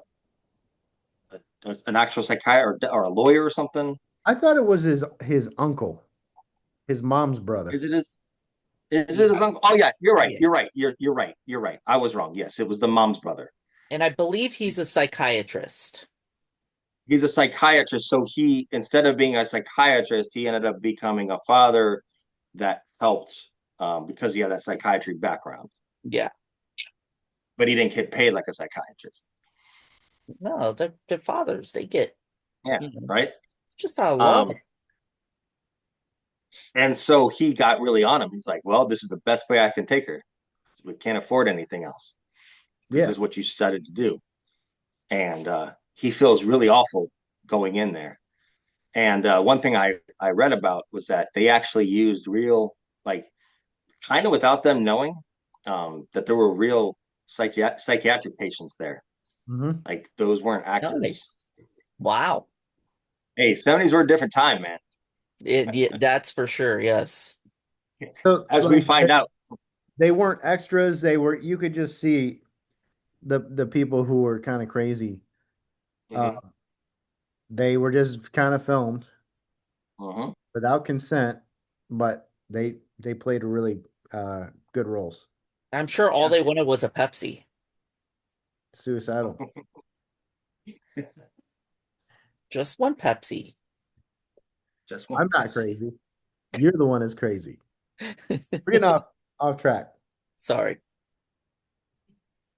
an actual psychiatrist or a lawyer or something? I thought it was his uncle, his mom's brother. Is it his? Is it his Yeah, uncle? Oh yeah, you're right. yeah. You're right. You're right. You're right. I was wrong. Yes, it was the mom's brother. And I believe he's a psychiatrist. He's a psychiatrist, so he instead of being a psychiatrist, he ended up becoming a father that helped because he had that psychiatry background, Yeah. but he didn't get paid like a psychiatrist. No, they're fathers. They get, Yeah, right. it's just out of love. Um, and so he got really on him. He's like, "Well, this is the best way I can take her. We can't afford anything else because Yeah. this is what you decided to do." And he feels really awful going in there. And one thing I read about was that they actually used real, like, kind of without them knowing, that there were real psychiatric patients there. Hmm. Like those weren't actors. Nice. Wow. Hey, 70s were a different time, man. Yeah, that's for sure. Yes. So As we like find out. they weren't extras. They were, you could just see the people who were kind of crazy. Uh, Mm-hmm, they were just kind of filmed mm-hmm. without consent, but they played really good roles. I'm sure all Yeah. they wanted was a Pepsi. Suicidal. Just one Pepsi. Just one I'm not Pepsi. crazy. You're the one that's crazy. We're getting off track. Sorry.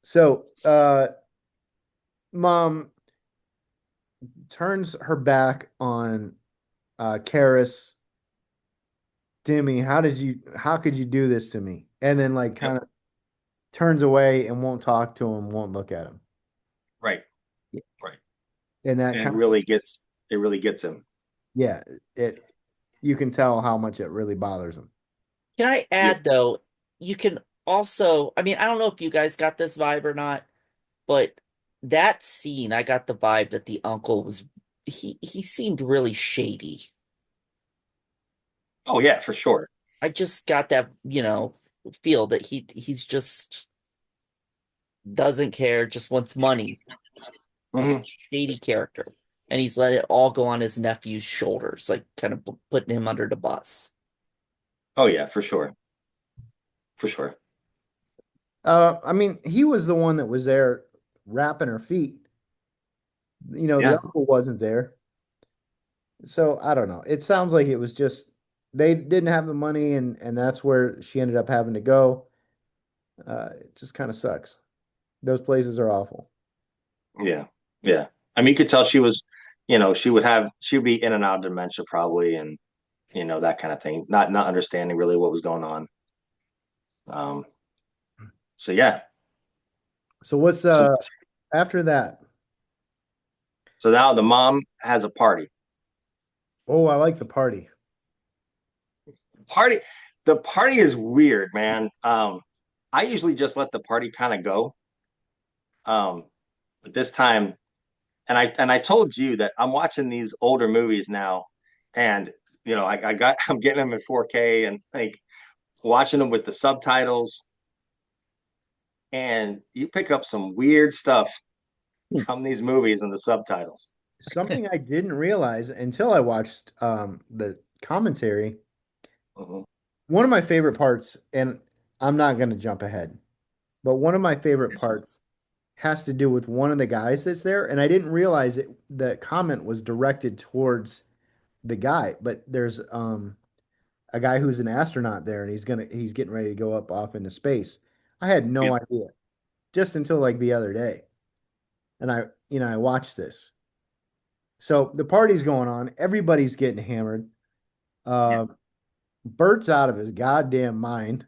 So, mom turns her back on Karis. Demi, how could you do this to me? And then like Yep. kind of turns away and won't talk to him, won't look at him. Right. Right. And that And kind of, it really gets him. yeah, it you can tell how much it really bothers him. Can I Yep. add though, you can also, I mean, I don't know if you guys got this vibe or not, but that scene, I got the vibe that the uncle was he seemed really shady. Oh yeah, for sure. I just got that, feel that he's just doesn't care, just wants money. Just Mm-hmm. a shady character. And he's let it all go on his nephew's shoulders, like kind of putting him under the bus. Oh yeah, for sure. For sure. I mean, he was the one that was there wrapping her feet. You know, the Yeah. uncle wasn't there. So I don't know. It sounds like it was just they didn't have the money and that's where she ended up having to go. It just kind of sucks. Those places are awful. Yeah. Yeah. I mean, you could tell she was, she would be in and out of dementia probably, and that kind of thing. Not understanding really what was going on. Um, so yeah. So what's So after that? so now the mom has a party. Oh, I like the party. Party the party is weird, man. I usually just let the party kind of go. Um, but this time, and I told you that I'm watching these older movies now, and I'm getting them in 4K and like watching them with the subtitles, and you pick up some weird stuff from these movies and the subtitles. Something I didn't realize until I watched the commentary. Mhm. One of my favorite parts, and I'm not going to jump ahead, but one of my favorite parts has to do with one of the guys that's there, and I didn't realize it. The comment was directed towards the guy, but there's a guy who's an astronaut there, and he's getting ready to go up off into space. I had Yeah, no idea just until like the other day, and I watched this. So the party's going on, everybody's getting hammered. yeah, Uh, Bert's out of his goddamn mind.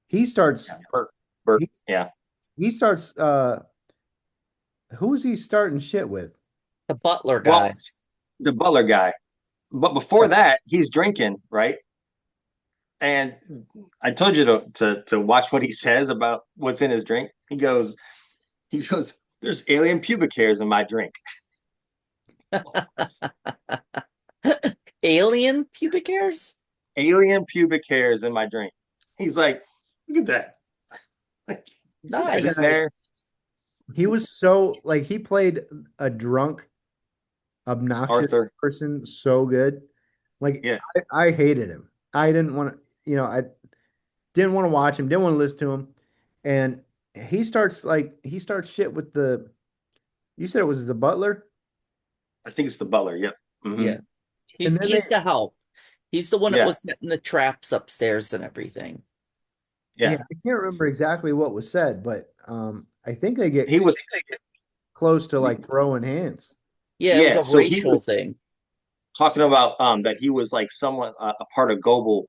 He yeah. starts Bert, he yeah. he starts who's he starting shit with? The butler Well, guy. the Butler guy. But before that, he's drinking, right? And I told you to watch what he says about what's in his drink. He goes, there's alien pubic hairs in my drink. Alien pubic hairs? Alien pubic hairs in my drink. He's like, look at that. Like, he's This sitting Nice. guy, there. he was so like he played a drunk, obnoxious Arthur. person so good. Like Yeah. I hated him. I didn't want to, I didn't want to watch him, didn't want to listen to him. And he starts shit with the you said it was the butler? I think it's the Butler. Yep. Hmm. Yeah. And He's then they he's the help. He's the one that Yeah. was setting the traps upstairs and everything. yeah, Yeah. I can't remember exactly what was said, but I think they get He was, close to like throwing hands. Yeah, it was yeah. a So he racial was thing. talking about that he was like somewhat a part of Goebel.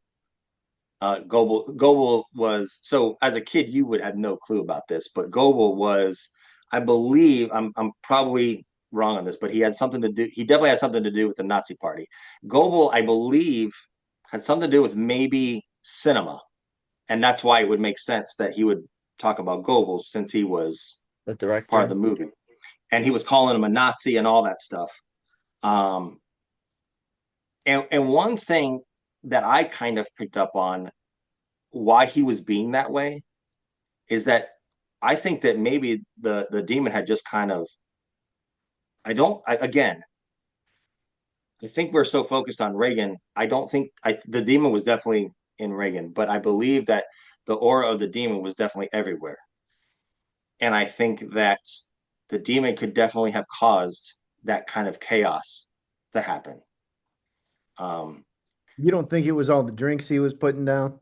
Goebel was, so as a kid you would have no clue about this, but Goebel was, I believe, I'm probably wrong on this, but he had something to do. He definitely had something to do with the Nazi Party. Goebel, I believe, had something to do with maybe cinema, and that's why it would make sense that he would talk about Goebbels since he was The part of director. the movie, and he was calling him a Nazi and all that stuff. Um, and one thing that I kind of picked up on why he was being that way is that I think that maybe the demon had just kind of, again, I think we're so focused on Reagan. I don't think the demon was definitely in Reagan, but I believe that the aura of the demon was definitely everywhere. And I think that the demon could definitely have caused that kind of chaos to happen. Um, You don't think it was all the drinks he was putting down?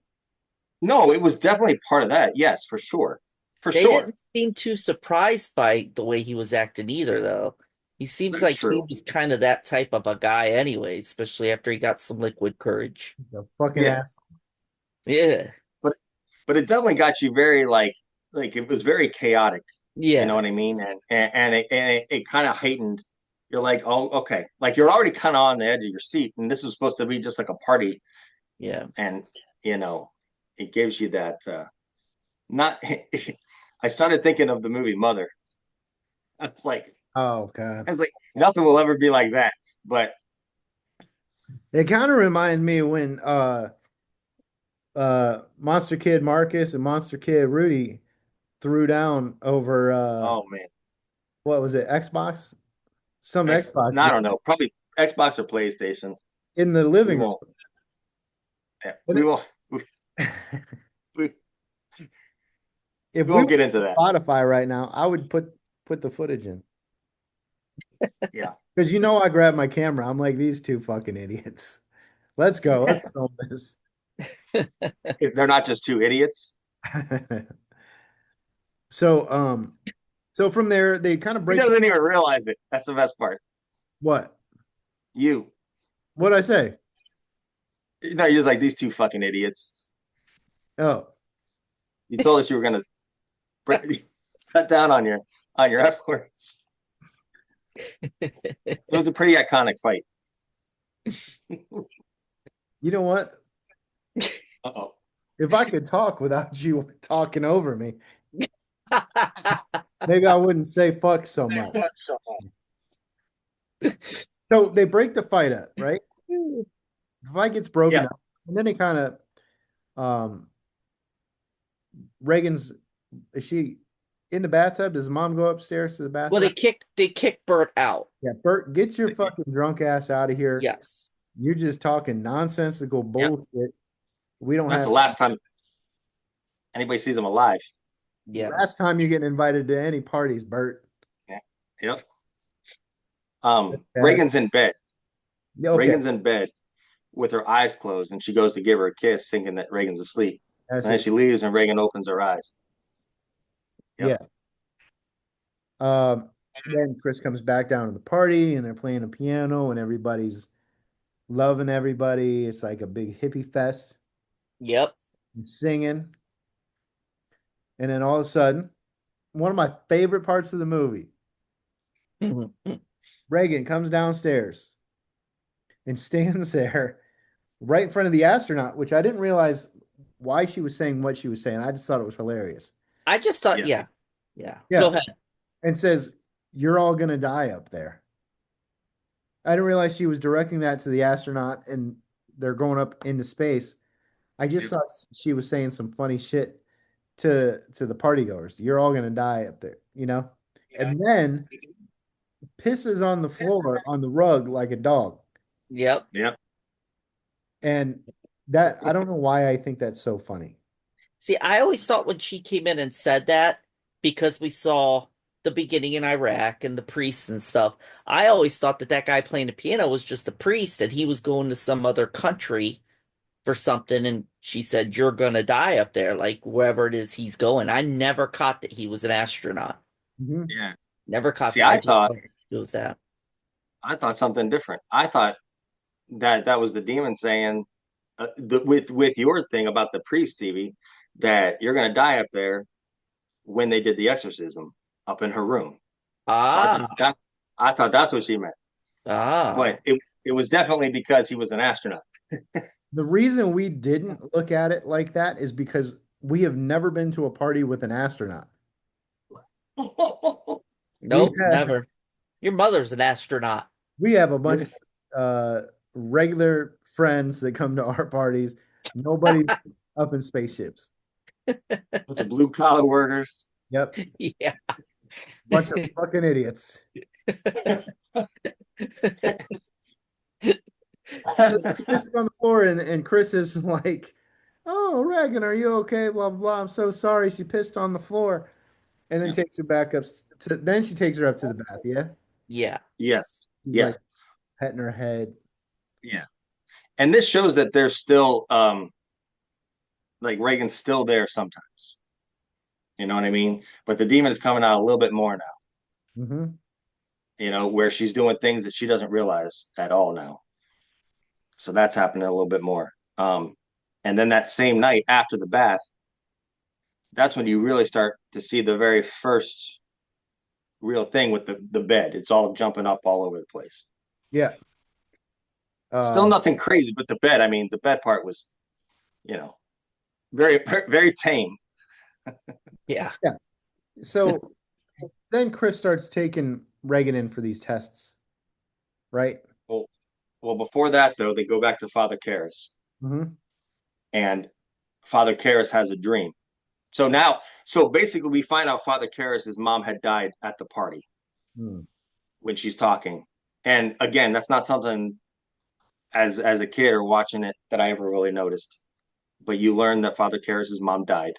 no, it was definitely part of that. Yes, for sure. For They sure. didn't seem too surprised by the way he was acting either, though. He seems That's like he true. was kind of that type of a guy anyway, especially after he got some liquid courage. The fucking Yeah. ass. Yeah. But it definitely got you very like it was very chaotic. You know Yeah. what I mean? And it kind of heightened. You're like, oh, okay. Like you're already kind of on the edge of your seat, and this is supposed to be just like a party, Yeah. and you know, it gives you that not I started thinking of the movie Mother. I was like, Oh God. nothing will ever be like that. But It kind of reminded me when Monster Kid Marcus and Monster Kid Rudy threw down over oh man, what was it, Xbox? Some Xbox no, I game don't know. Probably Xbox or PlayStation. in the We living room. won't. Yeah, But we won't. We, if we we won't were get into on that. Spotify right now, I would put put the footage in. Yeah. Because I grabbed my camera. I'm like, these two fucking idiots. Let's go. Let's film this. They're not just two idiots. So, so from there, they kind of He break doesn't even realize it. That's the best part. what? You. What'd I say? No, you're just like these two fucking idiots. Oh, You told us you were gonna cut down on your F words. It was a pretty iconic fight. you know what? Uh-oh. If I could talk without you talking over me, maybe I wouldn't say fuck so much. So they break the fight up, right? The fight gets broken Yeah. up, and then they kind of Reagan's is she in the bathtub? Does mom go upstairs to the Well, bathtub? they kick Bert out. Yeah, Bert, get your fucking drunk ass out of here. Yes. You're just talking nonsensical Yeah. bullshit. We don't That's have the last time anybody sees him alive. Yeah. last time you're getting invited to any parties, Bert. Yeah. Yep. Okay. Reagan's in bed. Yeah, okay. Reagan's in bed with her eyes closed, and she goes to give her a kiss, thinking that Reagan's asleep. That's And then it. she leaves, and Reagan opens her eyes. Yep. Yeah. Then Chris comes back down to the party and they're playing a piano and everybody's loving everybody. It's like a big hippie fest Yep. and singing. And then all of a sudden, one of my favorite parts of the movie, Reagan comes downstairs and stands there right in front of the astronaut, which I didn't realize why she was saying what she was saying. I just thought it was hilarious. I just thought, Yeah. yeah. Yeah. Go ahead. And says, "You're all gonna die up there." I didn't realize she was directing that to the astronaut and they're going up into space. I just Yep. thought she was saying some funny shit to the partygoers. You're all gonna die up there, And then pisses on the floor on the rug like a dog. Yep. Yep. And that I don't know why I think that's so funny. See, I always thought when she came in and said that, because we saw the beginning in Iraq and the priests and stuff, I always thought that guy playing the piano was just a priest and he was going to some other country for something. And she said, "You're gonna die up there," like wherever it is he's going. I never caught that he was an astronaut. Mhm. Yeah. Never caught See, that. I Just thought thought it was that. something different. I thought that was the demon saying, with your thing about the priest, Stevie, that you're gonna die up there when they did the exorcism up in her room. So Ah, I thought that's what she meant. ah. But it was definitely because he was an astronaut. The reason we didn't look at it like that is because we have never been to a party with an astronaut. We Nope, have never. Your mother's an astronaut. we have a bunch of regular friends that come to our parties. Nobody's up in spaceships. Bunch of blue collar workers. Yep. Yeah. Bunch of fucking idiots. This is on the floor, and Chris is like, "Oh, Reagan, are you okay? Blah blah blah. I'm so sorry. She pissed on the floor." And then takes her back up then she takes her up to the bath, yeah? Yeah. Yes. She's Yeah. like petting her head. Yeah. And this shows that there's still like Reagan's still there sometimes. You know what I mean? But the demon is coming out a little bit more now, Mm-hmm. where she's doing things that she doesn't realize at all now. So that's happening a little bit more. And then that same night after the bath, that's when you really start to see the very first real thing with the bed. It's all jumping up all over the place. Yeah. Still nothing crazy, but the bed, I mean, the bed part was, very, very tame. Yeah. Yeah. So then Chris starts taking Reagan in for these tests, right? Well, before that, though, they go back to Father Karras, Mm-hmm. and Father Karras has a dream. So basically, we find out Father Karras' mom had died at the party when she's talking. And again, that's not something as a kid or watching it that I ever really noticed. But you learn that Father Karras' mom died.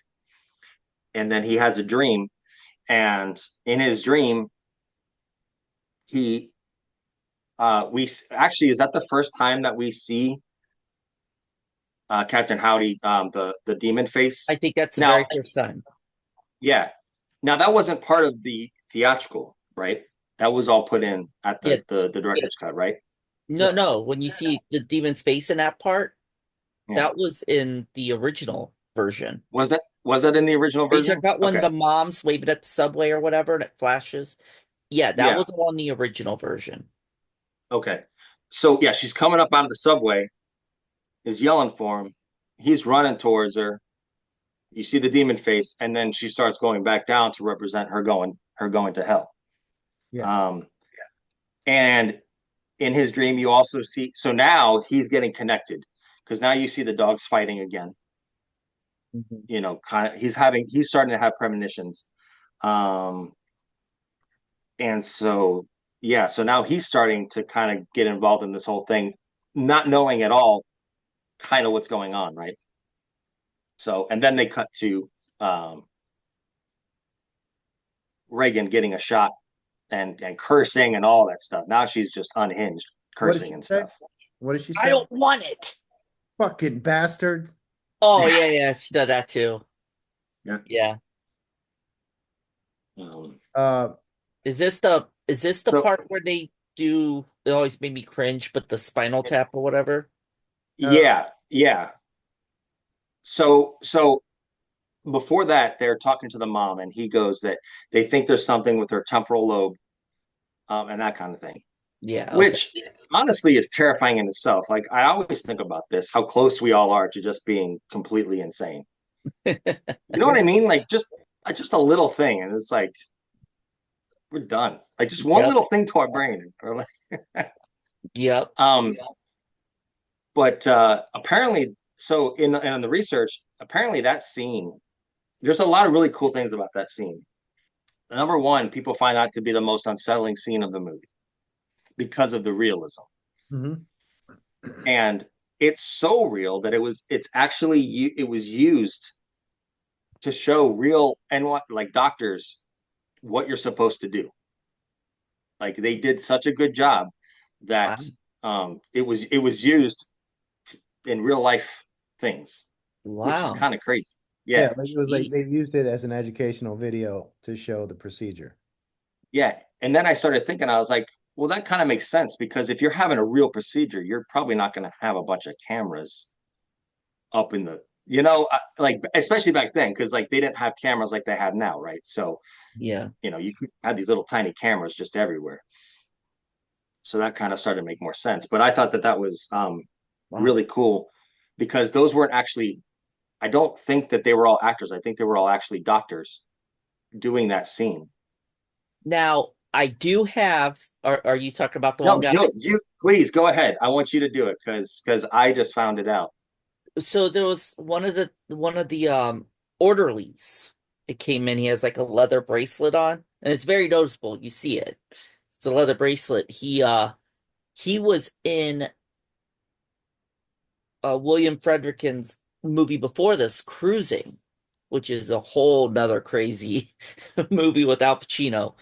And then he has a dream, And in his dream, he we actually, is that the first time that we see Captain Howdy, the demon face? I think that's the Now, very first time. yeah. Now that wasn't part of the theatrical, right? That was all put in at Yeah. the director's cut, right? No, Yeah. no. When you see the demon's face in that part, Yeah. that was in the original version. Was that in the original Are you talking version? about when Okay. the mom's waving at the subway or whatever and it flashes? Yeah, that Yeah. was all in the original version. Okay. So yeah, she's coming up out of the subway, is yelling for him. He's running towards her. You see the demon face, and then she starts going back down to represent her going to hell. Yeah. Um, and in his dream, you also see. So now he's getting connected because now you see the dogs fighting again. Mhm. Kind of he's starting to have premonitions. Um, and so yeah, so now he's starting to kind of get involved in this whole thing, not knowing at all kind of what's going on, right? So, and then they cut to um, Reagan getting a shot and cursing and all that stuff. Now she's just unhinged, What did cursing she and say? stuff. What did she I say? don't want it. Fucking bastard. Oh yeah, yeah, she did that too. Yeah. Yeah. Um, Uh, Is this the so part where they do it always made me cringe, but the spinal tap or whatever? uh, yeah, yeah. So before that, they're talking to the mom, and he goes that they think there's something with her temporal lobe, and that kind of thing, Yeah, okay. which honestly is terrifying in itself. Like I always think about this, how close we all are to just being completely insane. You know yeah. what I mean? Like just a little thing, and it's like we're done. Like just one Yep. little thing to our brain, or like, Yep. um. But apparently, so in the research, apparently that scene, there's a lot of really cool things about that scene. Number one, people find that to be the most unsettling scene of the movie because of the realism, Hmm. and it's so real that it was used to show real and what like doctors what you're supposed to do. Like they did such a good job Wow. that it was used in real life things, which is Wow. kind of crazy. Yeah, Yeah, like it was like Ye- they used it as an educational video to show the procedure. yeah. And then I started thinking, I was like, well, that kind of makes sense because if you're having a real procedure, you're probably not going to have a bunch of cameras up in the, like especially back then, because like they didn't have cameras like they have now, right? So, Yeah. you had these little tiny cameras just everywhere. So that kind of started to make more sense. But I thought that was Wow. really cool because those weren't actually, I don't think that they were all actors. I think they were all actually doctors doing that scene. Now, I do have are you talking about the one No, guy? no, you please go ahead. I want you to do it because I just found it out. So there was one of the orderlies. It came in, he has like a leather bracelet on, and it's very noticeable. You see it. It's a leather bracelet. He was in William Fredricksen's movie before this, Cruising, which is a whole nother crazy movie with Al Pacino.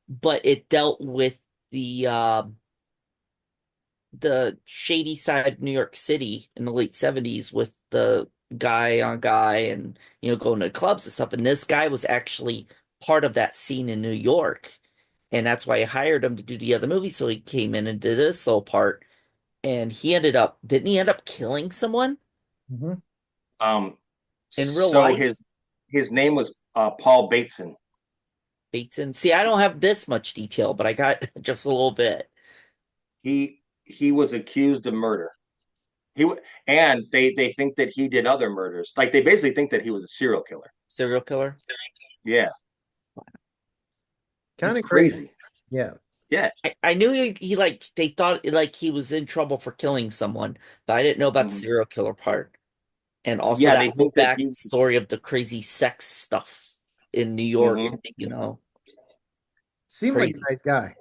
But it dealt with the shady side of New York City in the late 70s with the guy on guy and going to clubs and stuff. And this guy was actually part of that scene in New York. And that's why I hired him to do the other movie. So he came in and did this little part. And didn't he end up killing someone Hmm. Um, in real so life? his name was Paul Bateson. Bateson. See, I don't have this much detail, but I got just a little bit. He was accused of murder. And they think that he did other murders. Like they basically think that he was a serial killer. Serial killer. Yeah, Kind it's of crazy. crazy. Yeah. Yeah. I knew he like they thought like he was in trouble for killing someone, but I didn't know about the Mhm. serial killer part. And also Yeah, that they whole think that he was. backstory of the crazy sex stuff in New York, Mhm. Seemed like a crazy. nice guy.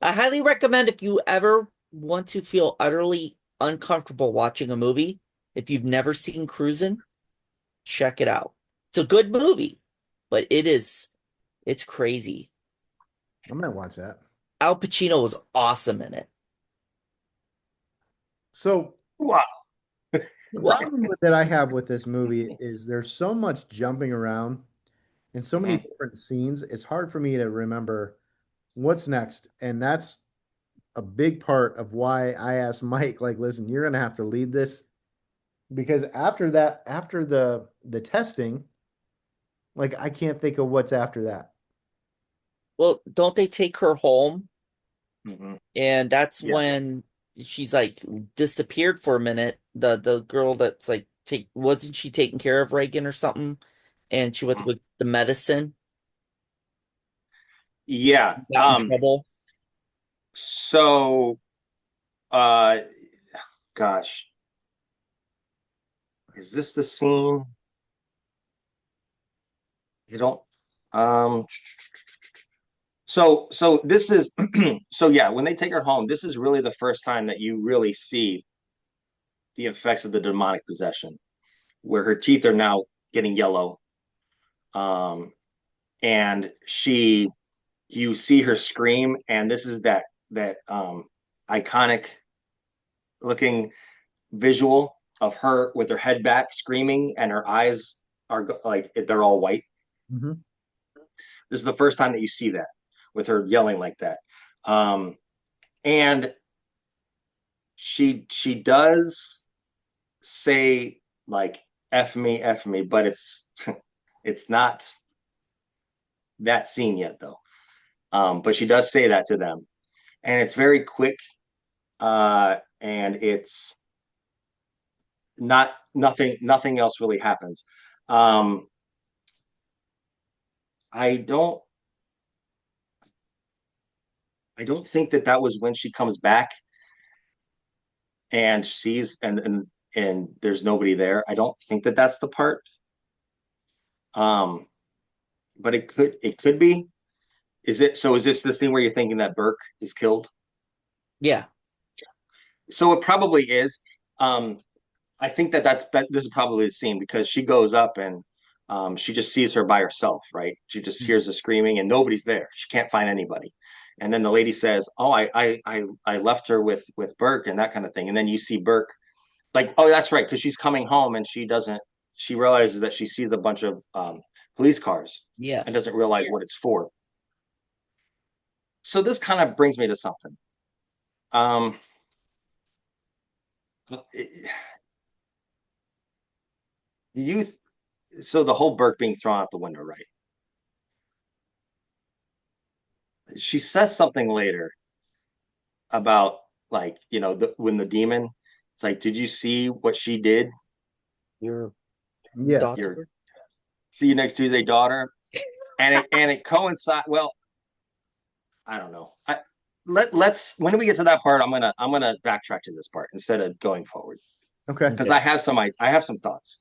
I highly recommend if you ever want to feel utterly uncomfortable watching a movie, if you've never seen Cruisin', check it out. It's a good movie, but it's crazy. I might watch that. Al Pacino was awesome in it. So Wow. the Right. problem that I have with this movie is there's so much jumping around and so many Mhm. different scenes. It's hard for me to remember what's next. And that's a big part of why I asked Mike, like, listen, you're gonna have to lead this because after that, after the testing, like I can't think of what's after that. Well, don't they take her home? Mhm. And that's Yeah. when she's like disappeared for a minute. The girl that's like take wasn't she taking care of Reagan or something? And she went to Mhm. go get the medicine, Yeah. got in trouble. So uh gosh, is this the scene? You don't um so this is so yeah, when they take her home, this is really the first time that you really see the effects of the demonic possession, where her teeth are now getting yellow. Um and she you see her scream, and this is that iconic looking visual of her with her head back screaming, and her eyes are like they're all white. Mhm. This is the first time that you see that with her yelling like that. Um, and she does say like F me, but it's it's not that scene yet though. But she does say that to them, and it's very quick, and it's not nothing else really happens. Um, I don't I don't think that that was when she comes back and sees and there's nobody there. I don't think that that's the part. Um, but it could be. Is it so? Is this the scene where you're thinking that Burke is killed? Yeah, So it probably is. Um, I think that this is probably the scene because she goes up and she just sees her by herself, right? She just hears the screaming and nobody's there. She can't find anybody. And then the lady says, "Oh, I left her with Burke and that kind of thing." And then you see Burke like, "Oh, that's right," because she's coming home and she doesn't. She realizes that she sees a bunch of police cars yeah. and doesn't realize what it's for. So this kind of brings me to something. Um, you so the whole Burke being thrown out the window, right? She says something later about like when the demon, it's like, did you see what she did? Your Yeah. Your daughter. see you next Tuesday, daughter. And it coincides. Well, I don't know. Let's when we get to that part, I'm gonna backtrack to this part instead of going forward Okay. because Okay. I have some thoughts.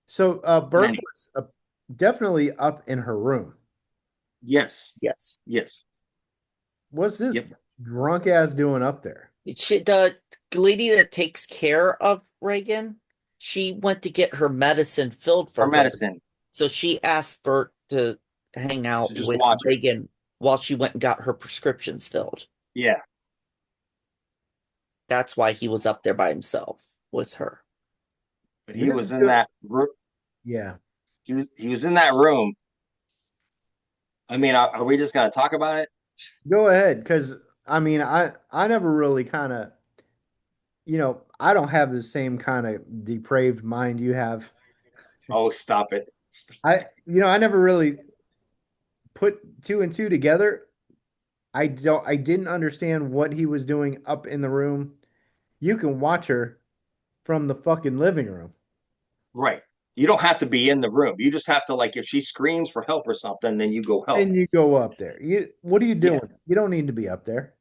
So But Burke anyway, was definitely up in her room. yes, Yes. yes, What's this yep. drunk ass doing up there? The lady that takes care of Reagan, she went to get her medicine filled Her for her. medicine. So she asked Bert to hang So out just with watch her. Reagan while she went and got her prescriptions filled. Yeah, That's why he was up there by himself with her. but he Here's a was in good, that room. yeah. He was in that room. I mean, are we just gonna talk about it? Go ahead, because I mean, I never really kind of, I don't have the same kind of depraved mind you have. Oh, stop it. I never really put two and two together. I didn't understand what he was doing up in the room. You can watch her from the fucking living room. Right. You don't have to be in the room. You just have to like if she screams for help or something, then you go help. And you go up there. What are you Yeah, doing? You don't need to be up there,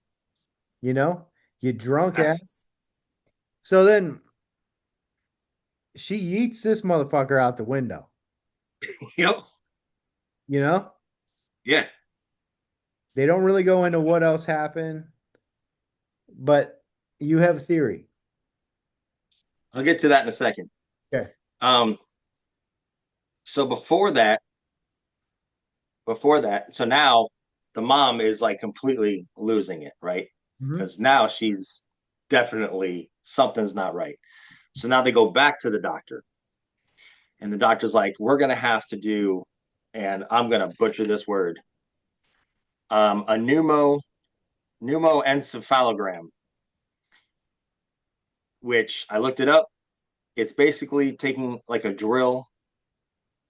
you know? You drunk exactly. ass. So then she yeets this motherfucker out the window, Yep. you know? Yeah. They don't really go into what else happened, but you have a theory. I'll get to that in a second. Okay. Um, So before that, so now the mom is like completely losing it, right? Hmm. Because now she's definitely something's not right. So now they go back to the doctor, and the doctor's like, "We're gonna have to do," and I'm gonna butcher this word, a pneumoencephalogram, which I looked it up. It's basically taking like a drill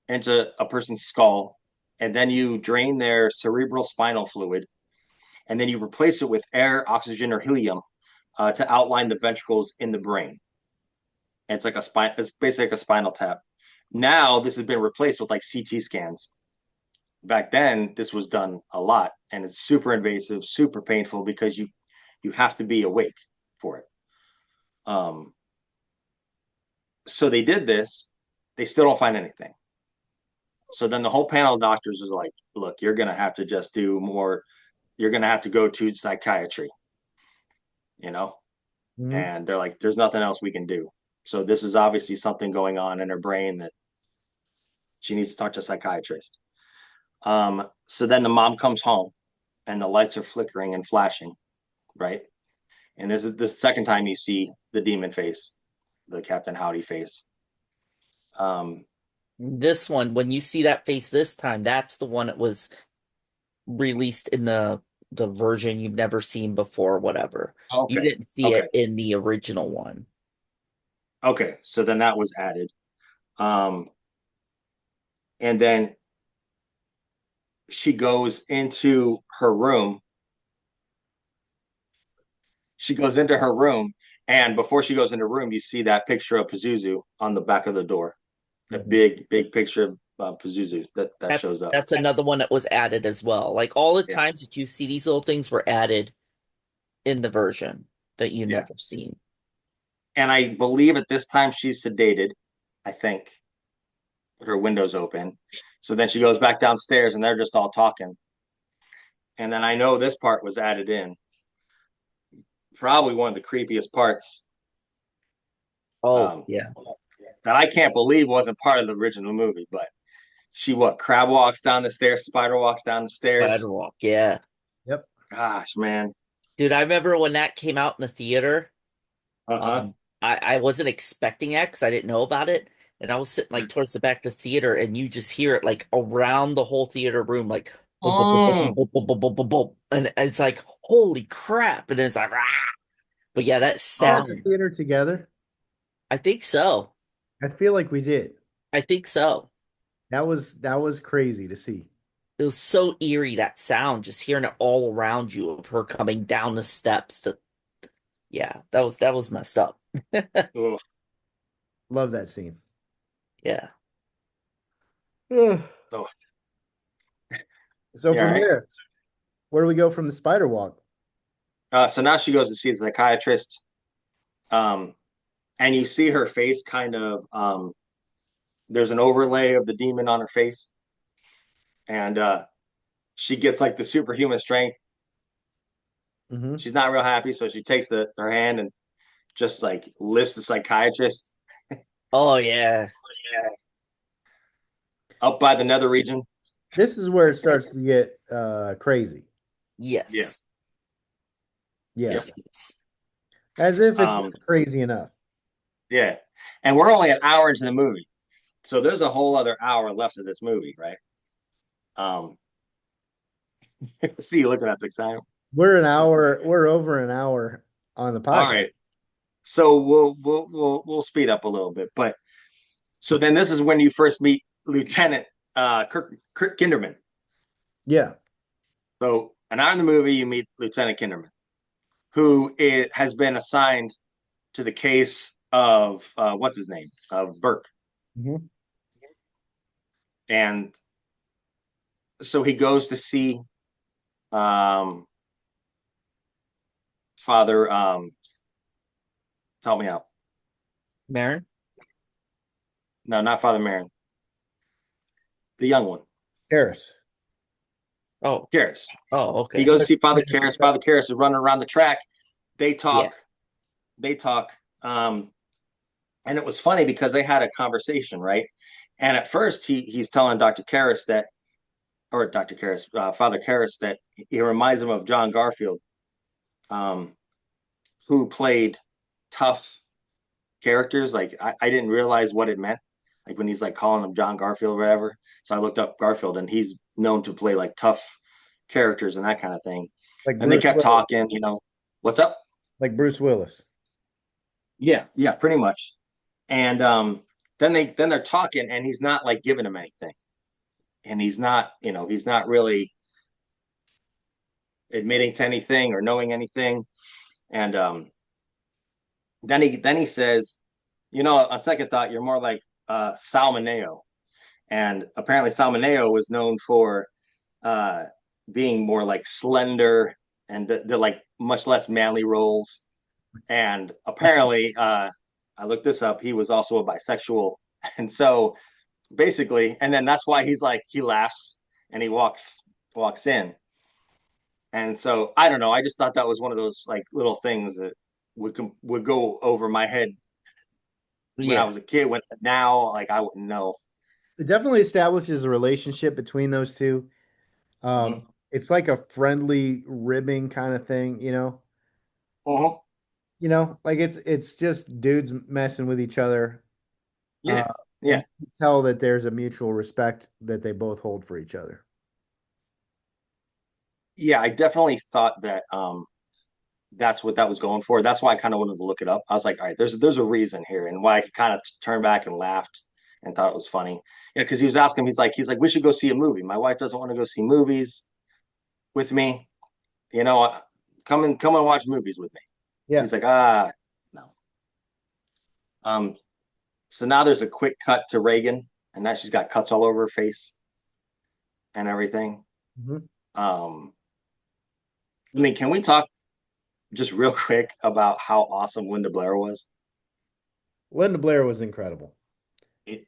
into a person's skull, and then you drain their cerebral spinal fluid, and then you replace it with air, oxygen, or helium to outline the ventricles in the brain. And it's like a spine. It's basically like a spinal tap. Now this has been replaced with like CT scans. Back then, this was done a lot, and it's super invasive, super painful because you have to be awake for it. Um, so they did this. They still don't find anything. So then the whole panel of doctors is like, "Look, you're gonna have to just do more. You're gonna have to go to psychiatry, you know." Hmm. And they're like, "There's nothing else we can do." So this is obviously something going on in her brain that she needs to talk to a psychiatrist. So then the mom comes home and the lights are flickering and flashing, right? And this is the second time you see the demon face, the Captain Howdy face. Um, This one, when you see that face this time, that's the one that was released in the version you've never seen before, whatever. You okay, didn't see okay, it in the original one. okay. So then that was added. Um, and then she goes into her room. She goes into her room, and before she goes into her room, you see that picture of Pazuzu on the back of the door. A Hmm. big picture of Pazuzu that shows up. That's another one that was added as well. Like all the Yeah, times that you see these little things were added in the version that you yeah. never seen. And I believe at this time she's sedated. I think her window's open. So then she goes back downstairs, and they're just all talking. And then I know this part was added in. Probably one of the creepiest parts Oh, um, yeah. that I can't believe wasn't part of the original movie. But she crab walks down the stairs, spider walks down the stairs. Sidewalk, yeah. Yep. Gosh, man. Dude, I remember when that came out in the theater. Uh huh. I wasn't expecting that because I didn't know about it. And I was sitting like towards the back of the theater, and you just hear it like around the whole theater room, like boom, boom, boom, boom, boom, Mm. boom, boom, boom, boom, boom, boom. And it's like, holy crap. And it's like, ah. But yeah, that All in the sound, theater together. I think so. I feel like we did. I think so. That was crazy to see. It was so eerie, that sound, just hearing it all around you of her coming down the steps. That yeah, that was messed up. Oh, Love that scene. Yeah. Ugh. so So yeah, from right. there, where do we go from the spider walk? So now she goes to see the psychiatrist, um, and you see her face kind of. There's an overlay of the demon on her face, and she gets like the superhuman strength. Hmm. She's not real happy, so she takes her hand and just like lifts the psychiatrist Oh yeah. up by the nether region. This is where it starts to get crazy. Yeah. Yes. Yeah, Yep. Yes, yes. as if it's Um, not crazy enough. yeah. And we're only an hour into the movie, so there's a whole other hour left of this movie, right? Um, see you looking at the time. We're over an hour on the All podcast. right. So we'll speed up a little bit, but so then this is when you first meet Lieutenant Kirk Kinderman. Yeah. So an hour in the movie, you meet Lieutenant Kinderman, has been assigned to the case of what's his name of Burke, Hmm. and so he goes to see um, Father. Help me out. Marin? No, not Father Marin. The young one, Harris. Oh, Karras. oh, He okay. goes to see Father Karras. Father Karras is running around the track. They Yeah. talk. They talk. And it was funny because they had a conversation, right? And at first, he's telling Dr. Karras that, or Dr. Karras, Father Karras, that he reminds him of John Garfield, um, who played tough characters. Like I didn't realize what it meant, like when he's like calling him John Garfield or whatever. So I looked up Garfield, and he's known to play like tough characters and that kind of thing. Like And they Bruce kept Willis. talking, what's up? Like Bruce Willis. Yeah, yeah, pretty much. And then they're talking, and he's not like giving him anything, and he's not really admitting to anything or knowing anything. And then he says, on second thought, you're more like Salmoneo. And apparently Salmoneo was known for uh, being more like slender and the like much less manly roles. And apparently, I looked this up. He was also a bisexual, and so basically, and then that's why he's like he laughs and he walks in. And so I don't know. I just thought that was one of those like little things that would go over my head when I Yeah. was a kid. When now, like I wouldn't know. It definitely establishes a relationship between those two. Mm-hmm. It's like a friendly ribbing kind of thing, you know. Uh-huh. Like it's just dudes messing with each other, uh, Yeah, and yeah, you can tell that there's a mutual respect that they both hold for each other. yeah. I definitely thought that that's what that was going for. That's why I kind of wanted to look it up. I was like, all right, there's a reason here, and why he kind of turned back and laughed and thought it was funny. Yeah, because he was asking, he's like, we should go see a movie. My wife doesn't want to go see movies with me. You know, come and watch movies with me. Yeah. He's like, no. Um, so now there's a quick cut to Reagan, and now she's got cuts all over her face and everything. Mhm. Um, I mean, can we talk just real quick about how awesome Linda Blair was? Linda Blair was incredible. It,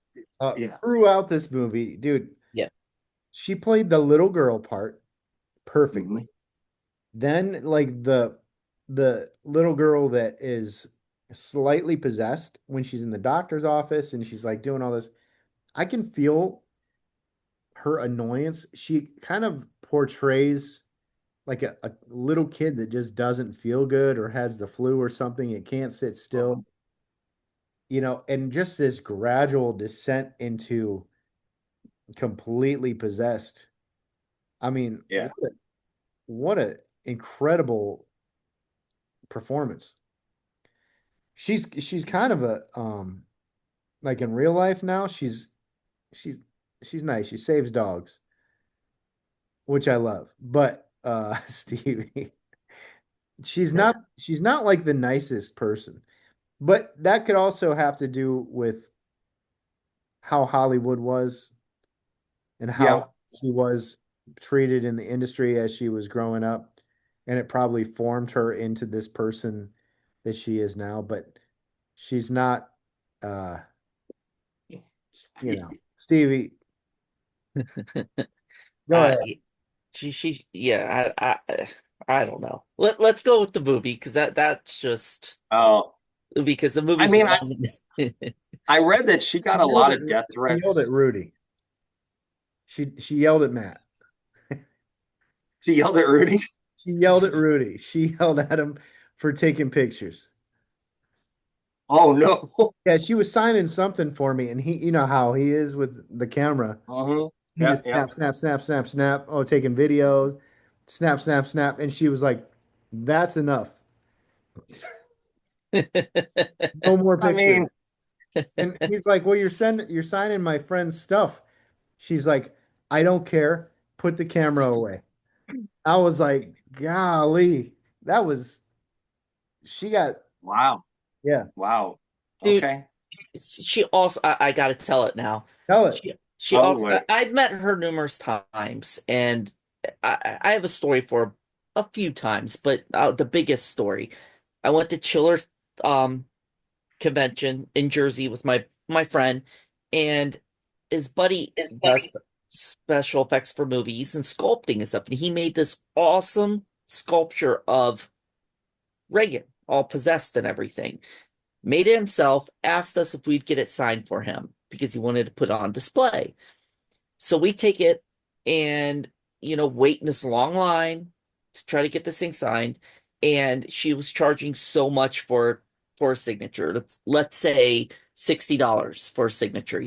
yeah. Throughout this movie, dude, Yeah. she played the little girl part Mhm. perfectly. Then, like the little girl that is slightly possessed when she's in the doctor's office and she's like doing all this, I can feel her annoyance. She kind of portrays like a little kid that just doesn't feel good or has the flu or something. It can't sit Uh-huh. still, and just this gradual descent into completely possessed. I mean, Yeah. what a incredible performance. She's kind of a like in real life now, she's she's nice. She saves dogs, which I love. But Stevie, she's not like the nicest person. But that could also have to do with how Hollywood was and how Yeah. she was treated in the industry as she was growing up. And it probably formed her into this person that she is now. But she's not, uh, Stevie, go Uh, ahead. yeah, I don't know. Let's go with the movie because that's just Oh, because the I movie's mean, long. I read that she got a lot of death She yelled at threats. Rudy. She yelled at Matt. She yelled at Rudy. She yelled at Rudy. She yelled at him for taking pictures. Oh no. Yeah, she was signing something for me, and you know how he is with the camera. Uh-huh. He Yeah, just yeah. snap, snap, snap, snap, snap. Oh, taking videos, snap, snap, snap. And she was like, "That's enough. No more I mean, pictures." And he's like, "Well, you're signing my friend's stuff." She's like, "I don't care. Put the camera away." I was like, "Golly, that was she got wow. yeah." Wow. Dude, Okay. she also I gotta tell it now. Tell it. She Oh, also wait. I've met her numerous times, and I have a story for her a few times, but the biggest story. I went to Chiller um convention in Jersey with my friend, and his buddy does special effects for movies and sculpting and stuff, and he made this awesome sculpture of Reagan, all possessed and everything. Made it himself, asked us if we'd get it signed for him. because he wanted to put it on display. So we take it and, wait in this long line to try to get this thing signed. And she was charging so much for a signature. Let's say $60 for a signature.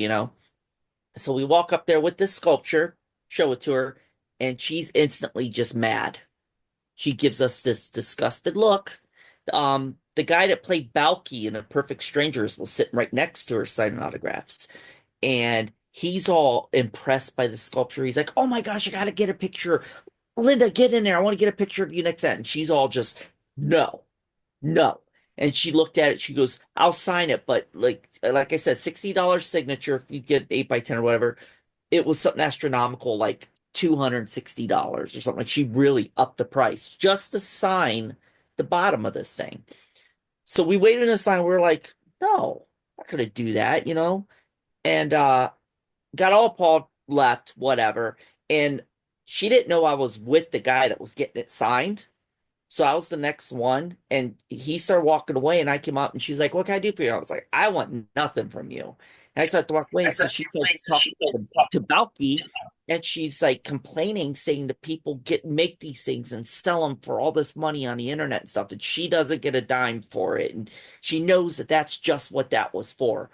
So we walk up there with this sculpture, show it to her, and she's instantly just mad. She gives us this disgusted look. The guy that played Balky in A Perfect Strangers was sitting right next to her signing autographs. And he's all impressed by the sculpture. He's like, "Oh my gosh, I gotta get a picture. Linda, get in there. I want to get a picture of you next to that." And she's all just, "No, no." And she looked at it. She goes, "I'll sign it, but like I said, $60 signature if you get 8x10 or whatever." It was something astronomical, like $260 or something. Like she really upped the price just to sign the bottom of this thing. So we waited in a sign. We were like, "No, I'm not gonna do that." And got all appalled, left, whatever. And she didn't know I was with the guy that was getting it signed. So I was the next one, and he started walking away, and I came up, and she's like, "What can I do for you?" I was like, "I want nothing from you." And I started to walk away, and so she starts talking to Balky, and she's like complaining, saying that people make these things and sell them for all this money on the internet and stuff, and she doesn't get a dime for it, and she knows that that's just what that was for.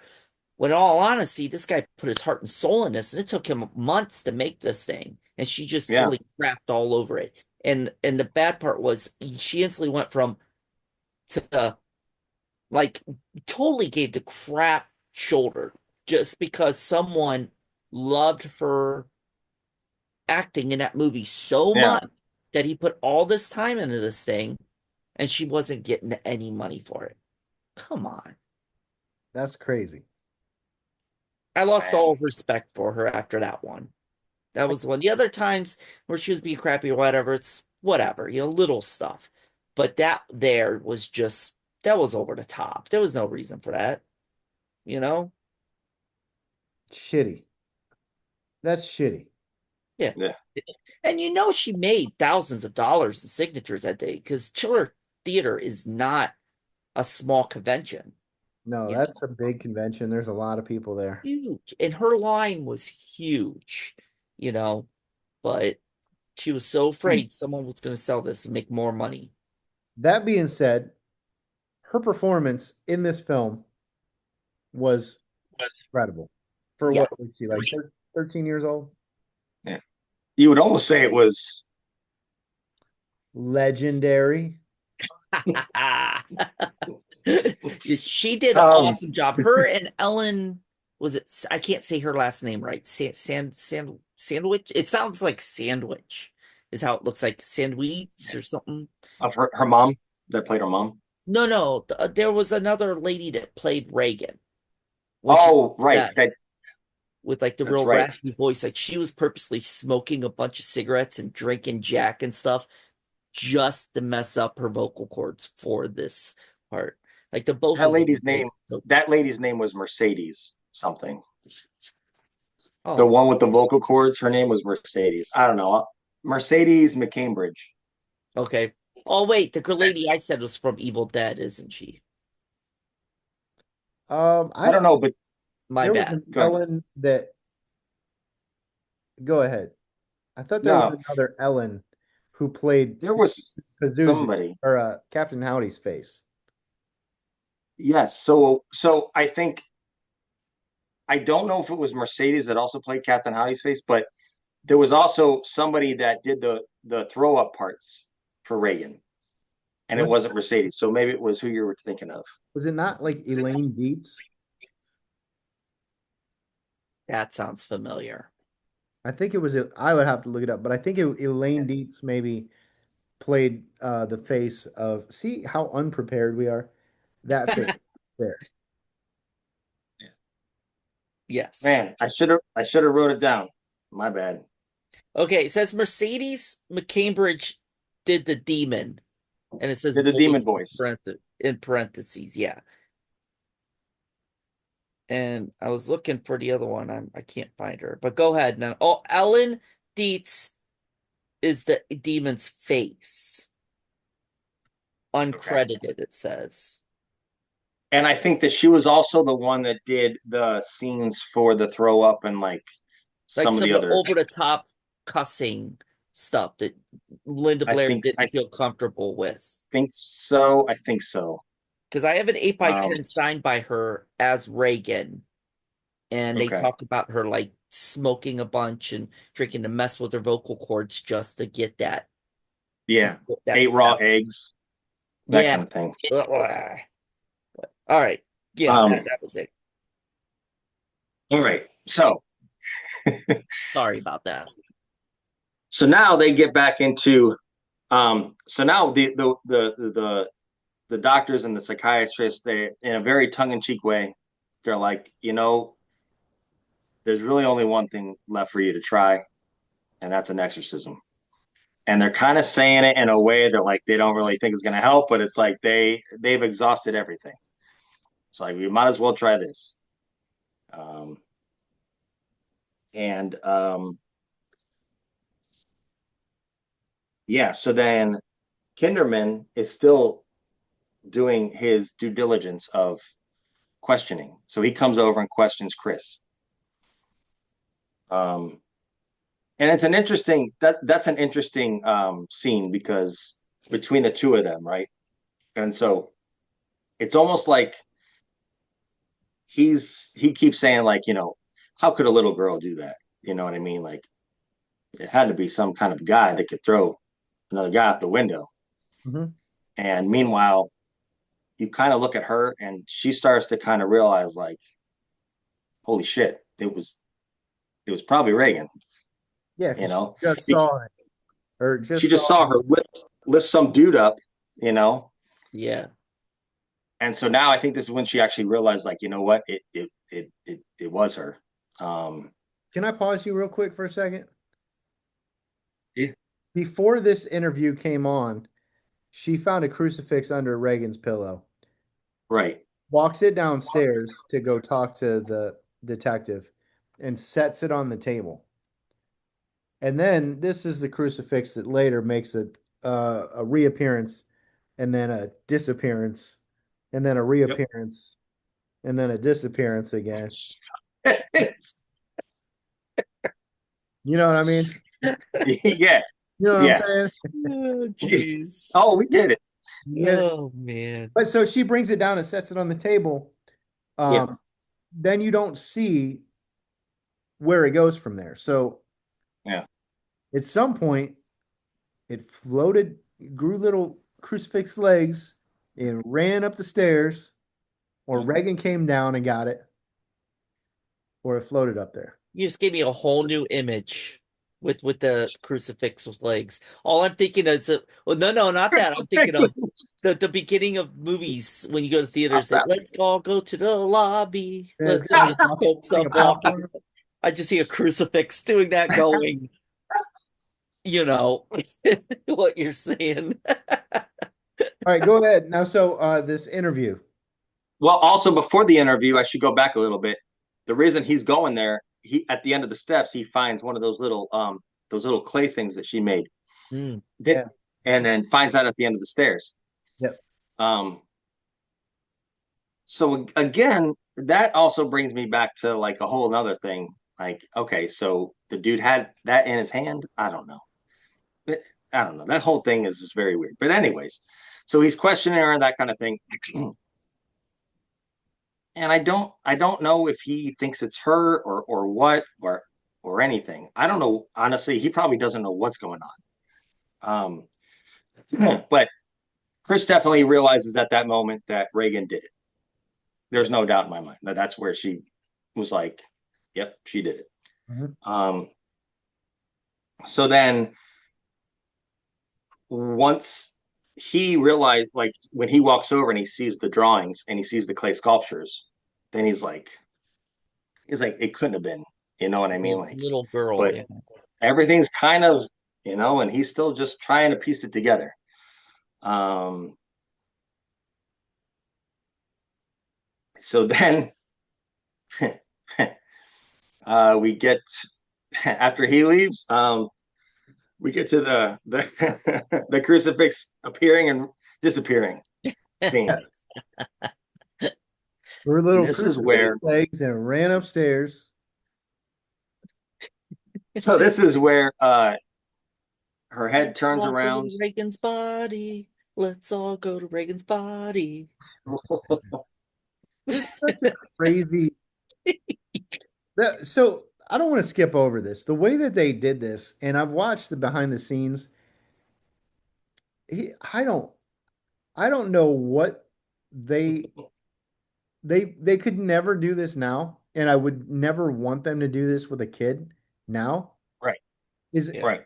When in all honesty, this guy put his heart and soul in this, and it took him months to make this thing, and she just Yeah. totally crapped all over it. And the bad part was she instantly went from to like totally gave the crap shoulder just because someone loved her acting in that movie so Yeah. much that he put all this time into this thing and she wasn't getting any money for it. Come on. That's crazy. I lost Man. all respect for her after that one. That was one. The other times where she was being crappy or whatever, it's whatever, little stuff. But that there was just, that was over the top. There was no reason for that, you know? Shitty. That's shitty. Yeah. Yeah. And she made thousands of dollars in signatures that day because Chiller Theater is not a small convention. No, You know, that's a big convention. There's a lot of people there. huge. And her line was huge, you know, but she was so Hmm. afraid someone was going to sell this and make more money. That being said, her performance in this film was incredible. For Yeah. what was she like 13 years old? Yeah. You would almost say it was Legendary. She did an um awesome job. Her and Ellen, was it? I can't say her last name right. Sandwich. It sounds like sandwich. Is how it looks like sandwich or something. of her mom that played her mom. No, no. There was another lady that played Reagan when she Oh, right. said with like the That's real right. raspy voice. Like she was purposely smoking a bunch of cigarettes and drinking Jack and stuff just to mess up her vocal cords for this part. Like the both That of them lady's did. name So, that lady's name was Mercedes something. The oh, one with the vocal cords, her name was Mercedes. I don't know. Mercedes McCambridge. okay. Oh wait, the girl lady I said was from Evil Dead, isn't she? I I don't know, but My there was bad. an go ahead. Ellen that go ahead. I thought there was No, another Ellen who played there was Pazuzu somebody. or Captain Howdy's face. Yes. So I think I don't know if it was Mercedes that also played Captain Howdy's face, but there was also somebody that did the throw up parts for Reagan, and it Was wasn't Mercedes. So maybe it was who you were thinking of. was it not like Elaine Dietz? That sounds familiar. I think it was. I would have to look it up, but I think Elaine Dietz maybe played the face of. See how unprepared we are. That face there. Yes. Man, I should have wrote it down. My bad. Okay, it says Mercedes McCambridge did the demon, and it says Did the demon voice voice. in parentheses. Yeah. And I was looking for the other one. I can't find her. But go ahead now. Oh, Ellen Dietz is the demon's face. Okay. Uncredited, it says. And I think that she was also the one that did the scenes for the throw up and like Like some of some the of the other. over the top cussing stuff that Linda Blair I didn't feel comfortable with. think so. I think so. Because I have an 8 by Um, 10 signed by her as Reagan, and they okay. talk about her like smoking a bunch and drinking to mess with her vocal cords just to get Yeah. that Ate raw sound. eggs, that kind Yeah. of thing. All right. Yeah, Um, that was it. all right. So Sorry about that. so now they get back into so now the doctors and the psychiatrists, they in a very tongue-in-cheek way, they're like, there's really only one thing left for you to try, and that's an exorcism. And they're kind of saying it in a way that like they don't really think is going to help, but it's like they've exhausted everything. So like we might as well try this. Um, and yeah, so then Kinderman is still doing his due diligence of questioning. So he comes over and questions Chris. Um, and it's an interesting that's an interesting scene because between the two of them, right? And so it's almost like he keeps saying like, how could a little girl do that? You know what I mean? Like it had to be some kind of guy that could throw another guy out the window. Mhm. And meanwhile, you kind of look at her and she starts to kind of realize like, holy shit, it was probably Reagan, Yeah, you because she know. just saw it, or She just just saw saw her him. lift some dude up, you know. Yeah. And so now I think this is when she actually realized, like, you know what, it was her. Um, Can I pause you real quick for a second? yeah, Before this interview came on, she found a crucifix under Reagan's pillow, right. walks it downstairs to go talk to the detective, and sets it on the table. And then this is the crucifix that later makes a reappearance, and then a disappearance, and then a Yep. reappearance, and then a disappearance again. You know what I mean? Yeah, You know what I'm yeah. saying? Oh, jeez. Oh, we get it. Yeah. Oh, man. But so she brings it down and sets it on the table. Yeah, Then you don't see where it goes from there. So yeah. at some point, it floated, grew little crucifix legs, and ran up the stairs, or Reagan came down and got it, or it floated up there. You just gave me a whole new image with the crucifix with legs. All I'm thinking is, well, no, not that. I'm thinking of the beginning of movies when you go to theaters. Like, let's all go to the lobby. And it's Let's got just folks like up a walking. popcorn. I just see a crucifix doing that going, you know, what you're saying. All right, go ahead. Now, so this interview. Well, also before the interview, I should go back a little bit. The reason he's going there, he at the end of the steps, he finds one of those little clay things that she made. Mm. Did Yeah. and then finds out at the end of the stairs. Yep. Um, so again, that also brings me back to like a whole nother thing. Like, okay, so the dude had that in his hand. I don't know. I don't know. That whole thing is just very weird. But anyways, so he's questioning her and that kind of thing. And I don't know if he thinks it's her or what or anything. I don't know. Honestly, he probably doesn't know what's going on. But Chris definitely realizes at that moment that Reagan did it. There's no doubt in my mind that that's where she was like, "Yep, she did it." Mhm. So then once he realized, like when he walks over and he sees the drawings and he sees the clay sculptures, then he's like, it couldn't have been. You know what I mean? Like, Little girl, but yeah. everything's kind of, and he's still just trying to piece it together. Um, so then we get after he leaves, we get to the the crucifix appearing and disappearing scene. Yes. Her And little this is crooked where, legs and ran upstairs. so this is where her head Let's turns all go around. to Reagan's body. Let's all go to Reagan's body. It's such a crazy that so I don't want to skip over this. The way that they did this, and I've watched the behind the scenes, he, I don't know what they they could never do this now, and I would never want them to do this with a kid now. Right, Is Yeah. right.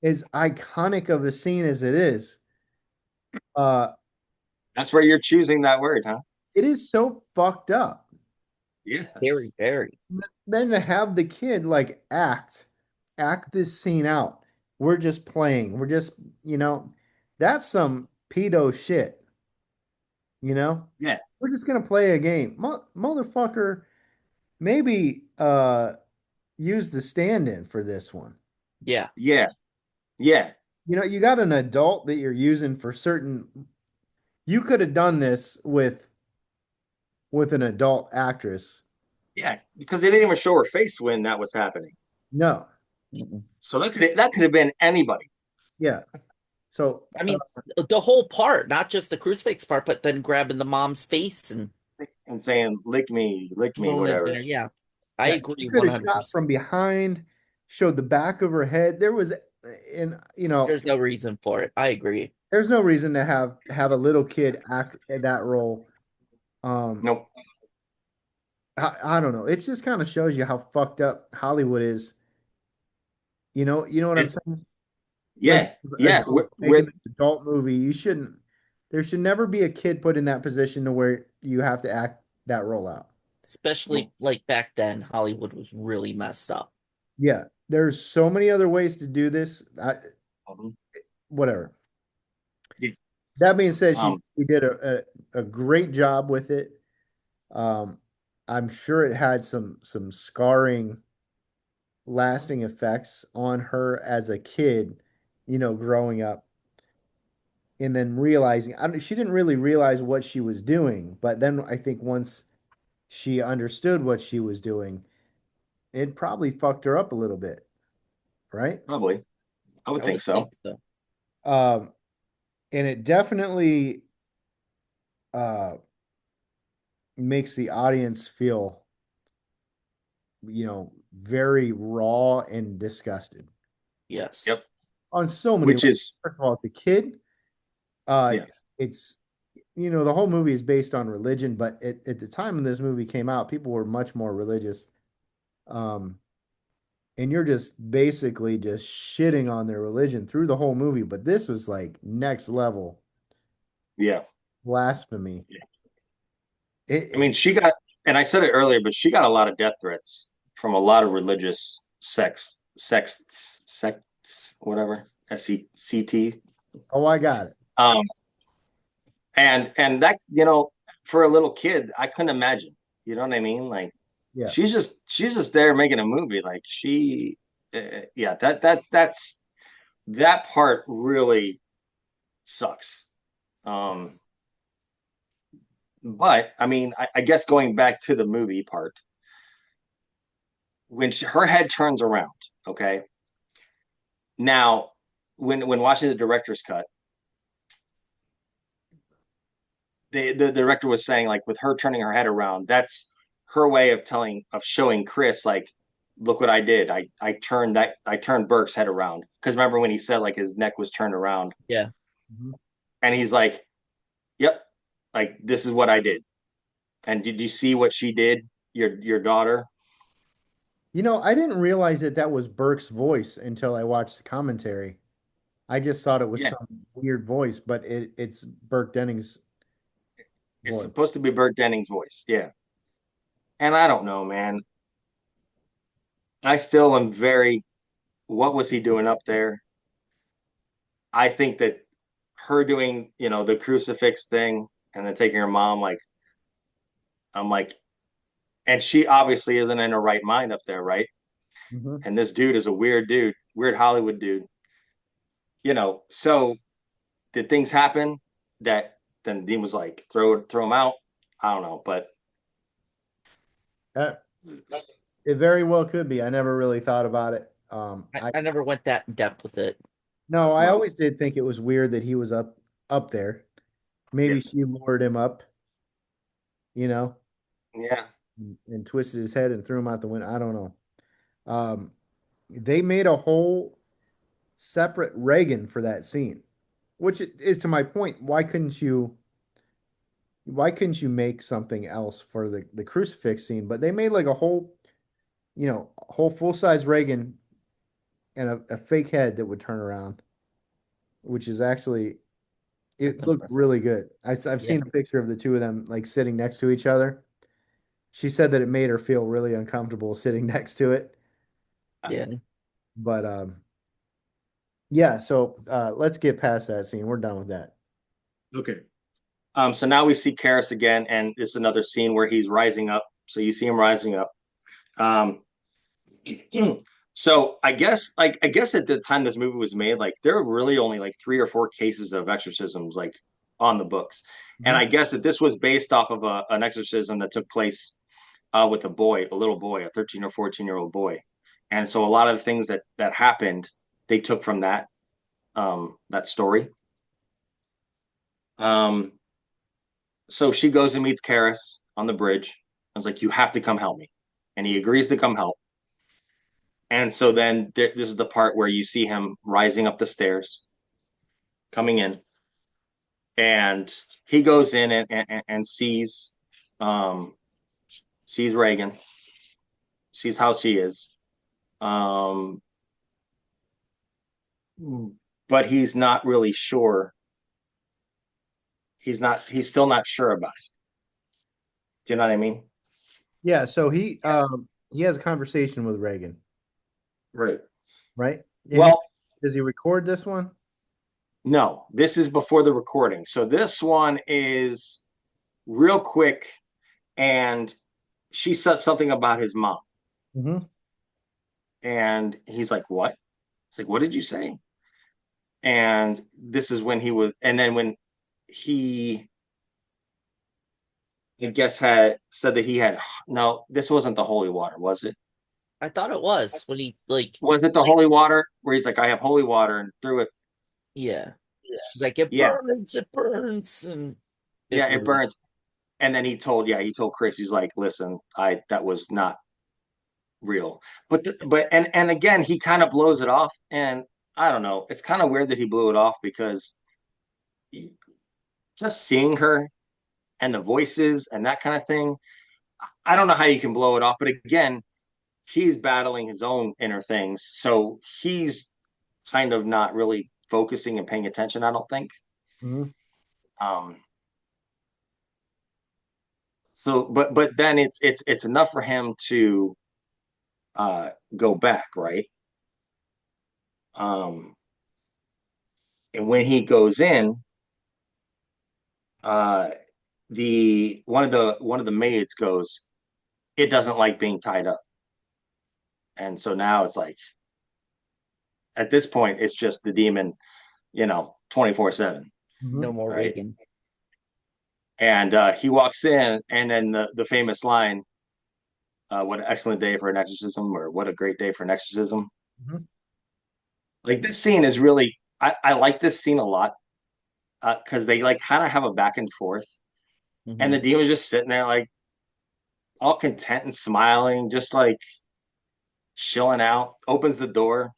as iconic of a scene as it is, uh, That's where you're choosing that word, huh? it is so fucked up. Yes. Very, very. Then to have the kid like act this scene out. We're just playing. We're just, you know, that's some pedo shit, you know? Yeah, We're just gonna play a game. Motherfucker, maybe use the stand-in for this one. Yeah. yeah, yeah, You know, you got an adult that you're using for certain you could have done this with an adult actress. yeah. Because they didn't even show her face when that was happening. No. Mm-mm. So that could have been anybody. Yeah. So I mean, the whole part, not just the crucifix part, but then grabbing the mom's face and And saying lick me, throwing it whatever. there. Yeah. I yeah, agree she could have shot 100%. from behind, showed the back of her head. There was, and you know, There's no reason for it. I agree. there's no reason to have a little kid act that role. Um, Nope. I don't know. It just kind of shows you how fucked up Hollywood is. You know what I'm It, saying? Like yeah, yeah. adults making this adult movie, you shouldn't. There should never be a kid put in that position to where you have to act that role out. Especially Nope. like back then, Hollywood was really messed up. Yeah, there's so many other ways to do this. Mhm. Whatever. Yeah. That being said, Um, she did a great job with it. Um, I'm sure it had some scarring, lasting effects on her as a kid, growing up, and then realizing she didn't really realize what she was doing, but then I think once she understood what she was doing, it probably fucked her up a little bit, right? Probably. I would I think would so. think so. Um, and it definitely uh makes the audience feel very raw and disgusted Yes. Yep. on so many Which levels. is, First of all, it's a kid. Uh, yeah, it's the whole movie is based on religion, but at the time when this movie came out, people were much more religious. Um, and you're just basically just shitting on their religion through the whole movie. But this was like next level yeah. blasphemy. It, I mean, it- and I said it earlier, but she got a lot of death threats from a lot of religious sects, whatever, SECT. oh, I got it. Um, and that, for a little kid, I couldn't imagine. You know what I mean? Like, Yeah. she's just there making a movie. Like yeah, that part really sucks. Um, but I mean, I guess going back to the movie part, when her head turns around, okay. Now, when watching the director's cut, the director was saying like with her turning her head around, that's her way of showing Chris like, look what I did. I turned Burke's head around because remember when he said like his neck was turned around Yeah. Mhm. and he's like, yep, like this is what I did. And did you see what she did? Your daughter? I didn't realize that that was Burke's voice until I watched the commentary. I just thought it was Yeah, some weird voice, but it's Burke Dennings' it's voice. supposed to be Burt Dennings' voice. Yeah, and I don't know, man. I still am very. What was he doing up there? I think that her doing, the crucifix thing and then taking her mom, like, I'm like, and she obviously isn't in her right mind up there, right? Mhm. And this dude is a weird dude, weird Hollywood dude, So did things happen that then Dean was like, throw him out? I don't know, but Uh, it very well could be. I never really thought about it. I never went that in depth with it. No, I Well, always did think it was weird that he was up there. yeah, Maybe she lured him up, you know, yeah. and twisted his head and threw him out the window. I don't know. Um, they made a whole separate Reagan for that scene, which is to my point. Why couldn't you make something else for the crucifix scene? But they made like a whole full size Reagan and a fake head that would turn around, which is actually it That's looked impressive. really good. I've Yeah. seen a picture of the two of them like sitting next to each other. She said that it made her feel really uncomfortable sitting next to it. Yeah. But yeah, so let's get past that scene. We're done with that. Okay. So now we see Karis again, and it's another scene where he's rising up. So you see him rising up. Um, so I guess at the time this movie was made, like there were really only like 3 or 4 cases of exorcisms like on the books, and Mhm. I guess that this was based off of an exorcism that took place with a boy, a little boy, a 13 or 14-year-old boy, and so a lot of the things that happened they took from that story. Um, so she goes and meets Karis on the bridge. I was like, "You have to come help me," and he agrees to come help. And so then this is the part where you see him rising up the stairs, coming in, and he goes in and um, sees Reagan, sees how she is, um, but he's not really sure. He's still not sure about it. Do you know what I mean? Yeah, so he has a conversation with Reagan, Right. right? And Well, does he record this one? no, this is before the recording. So this one is real quick, and she says something about his mom, Hmm. and he's like, "What?" It's like, "What did you say?" And this is when he was, and then when he, I guess, had said that he had, no, this wasn't the holy water, was it? I thought it was when he like Was it the holy water where he's like, "I have holy water," and threw it? yeah. She's like, Yeah, it burns, and it yeah, it blew. burns. And then he told Chris, he's like, "Listen, that was not real." But again, he kind of blows it off, and I don't know. It's kind of weird that he blew it off because just seeing her and the voices and that kind of thing, I don't know how you can blow it off. But again, he's battling his own inner things, so he's kind of not really focusing and paying attention, I don't think. Hmm. Um, but then it's enough for him to go back, right? Um, and when he goes in, uh, the one of the maids goes, "It doesn't like being tied up," and so now it's like at this point it's just the demon, 24/7, No Hmm. more right? Reagan. And he walks in, and then the famous line, "What an excellent day for an exorcism," or "What a great day for an exorcism." Hmm. Like this scene is really, I like this scene a lot because they like kind of have a back and forth, and the Hmm. demon's just sitting there like all content and smiling, just like chilling out. Opens the drawer,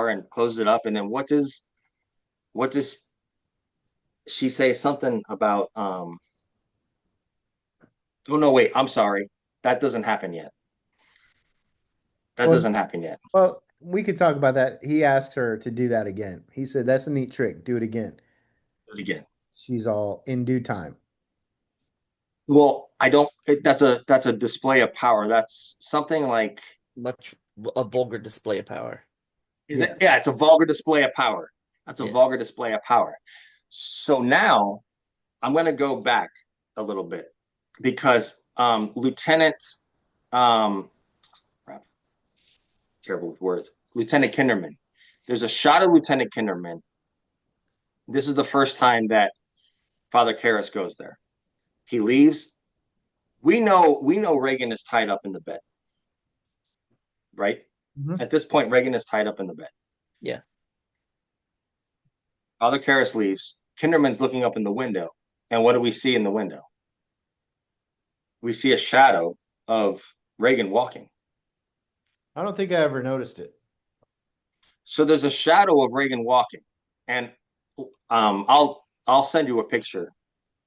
and closes it up. And then what does she say? Something about Oh no, wait, I'm sorry. That doesn't happen yet. That Well, doesn't happen yet. well, we could talk about that. He asked her to do that again. He said, "That's a neat trick. Do it again." Do it again. She's all in due time. Well, I don't. That's a display of power. That's something like. Much a vulgar display of power. Is it? Yes. Yeah, it's a vulgar display of power. That's a Yeah. vulgar display of power. So now I'm going to go back a little bit because Lieutenant, um, terrible with words, Lieutenant Kinderman. There's a shot of Lieutenant Kinderman. This is the first time that Father Karras goes there. He leaves, we know Reagan is tied up in the bed, right? Mhm. At this point, Reagan is tied up in the bed. Yeah. Father Karras leaves. Kinderman's looking up in the window, and what do we see in the window? We see a shadow of Reagan walking. I don't think I ever noticed it. So there's a shadow of Reagan walking, and I'll send you a picture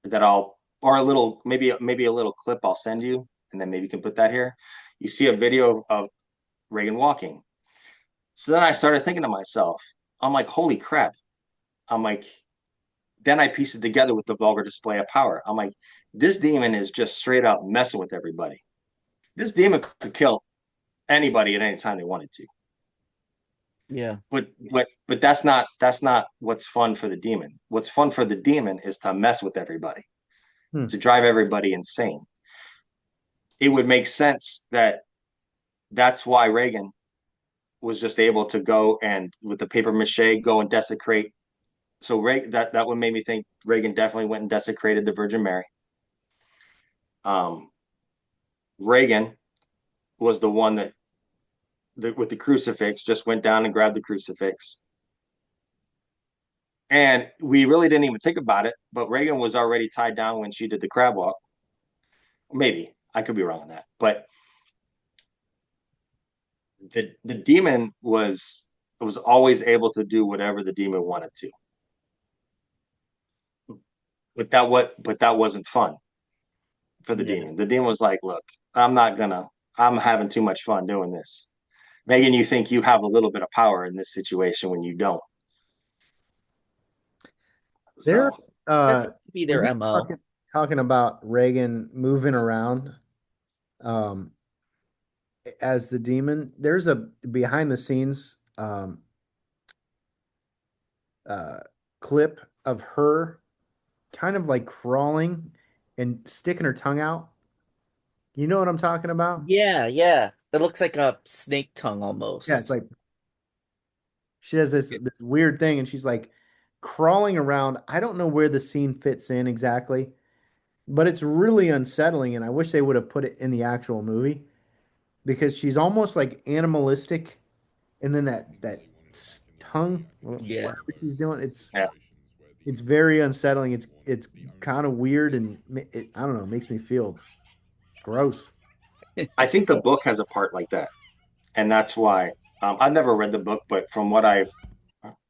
that I'll or a little maybe a little clip I'll send you, and then maybe you can put that here. You see a video of Reagan walking. So then I started thinking to myself, I'm like, holy crap. I'm like, then I pieced it together with the vulgar display of power. I'm like, this demon is just straight up messing with everybody. This demon could kill anybody at any time they wanted to. Yeah. But that's not what's fun for the demon. What's fun for the demon is to mess with everybody, Hmm. to drive everybody insane. It would make sense that that's why Reagan was just able to go and with the paper mache go and desecrate. So that would make me think Reagan definitely went and desecrated the Virgin Mary. Um, Reagan was the one that with the crucifix just went down and grabbed the crucifix. And we really didn't even think about it, but Reagan was already tied down when she did the crab walk. Maybe I could be wrong on that, but the demon was always able to do whatever the demon wanted to. But that wasn't fun for the Yeah. demon. The demon was like, look, I'm having too much fun doing this. Megan, you think you have a little bit of power in this situation when you don't. There, So That's be when their you're MO. talking about Reagan moving around, um, as the demon, there's a behind the scenes uh, clip of her kind of like crawling and sticking her tongue out. You know what I'm talking about? Yeah, yeah. That looks like a snake tongue Yeah, it's almost. like she has this weird thing, and she's like crawling around. I don't know where the scene fits in exactly, but it's really unsettling, and I wish they would have put it in the actual movie because she's almost like animalistic, and then that tongue, Yeah. whatever she's doing, yeah, it's very unsettling. It's kind of weird, and I don't know, it makes me feel gross. I think the book has a part like that, and that's why I've never read the book, but from what I've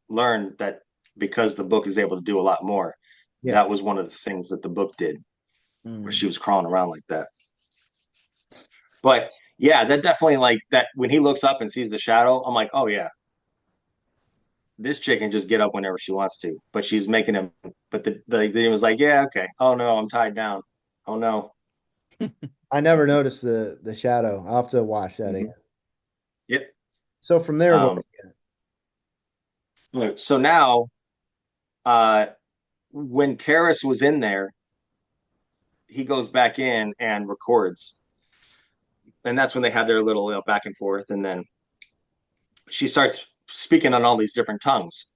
learned, that because the book is able to do a lot more, Yeah. that was one of the things that the book did, where Mm. she was crawling around like that. But yeah, that definitely like that when he looks up and sees the shadow, I'm like, oh yeah, this chick can just get up whenever she wants to. But she's making him. But the was like, yeah, okay. Oh no, I'm tied down. Oh no. I never noticed the shadow. I'll have to watch that Mm-hmm. again. Yep. So from there, what? Um, so now, uh, when Karis was in there, he goes back in and records, and that's when they had their little back and forth, and then she starts speaking on all these different tongues.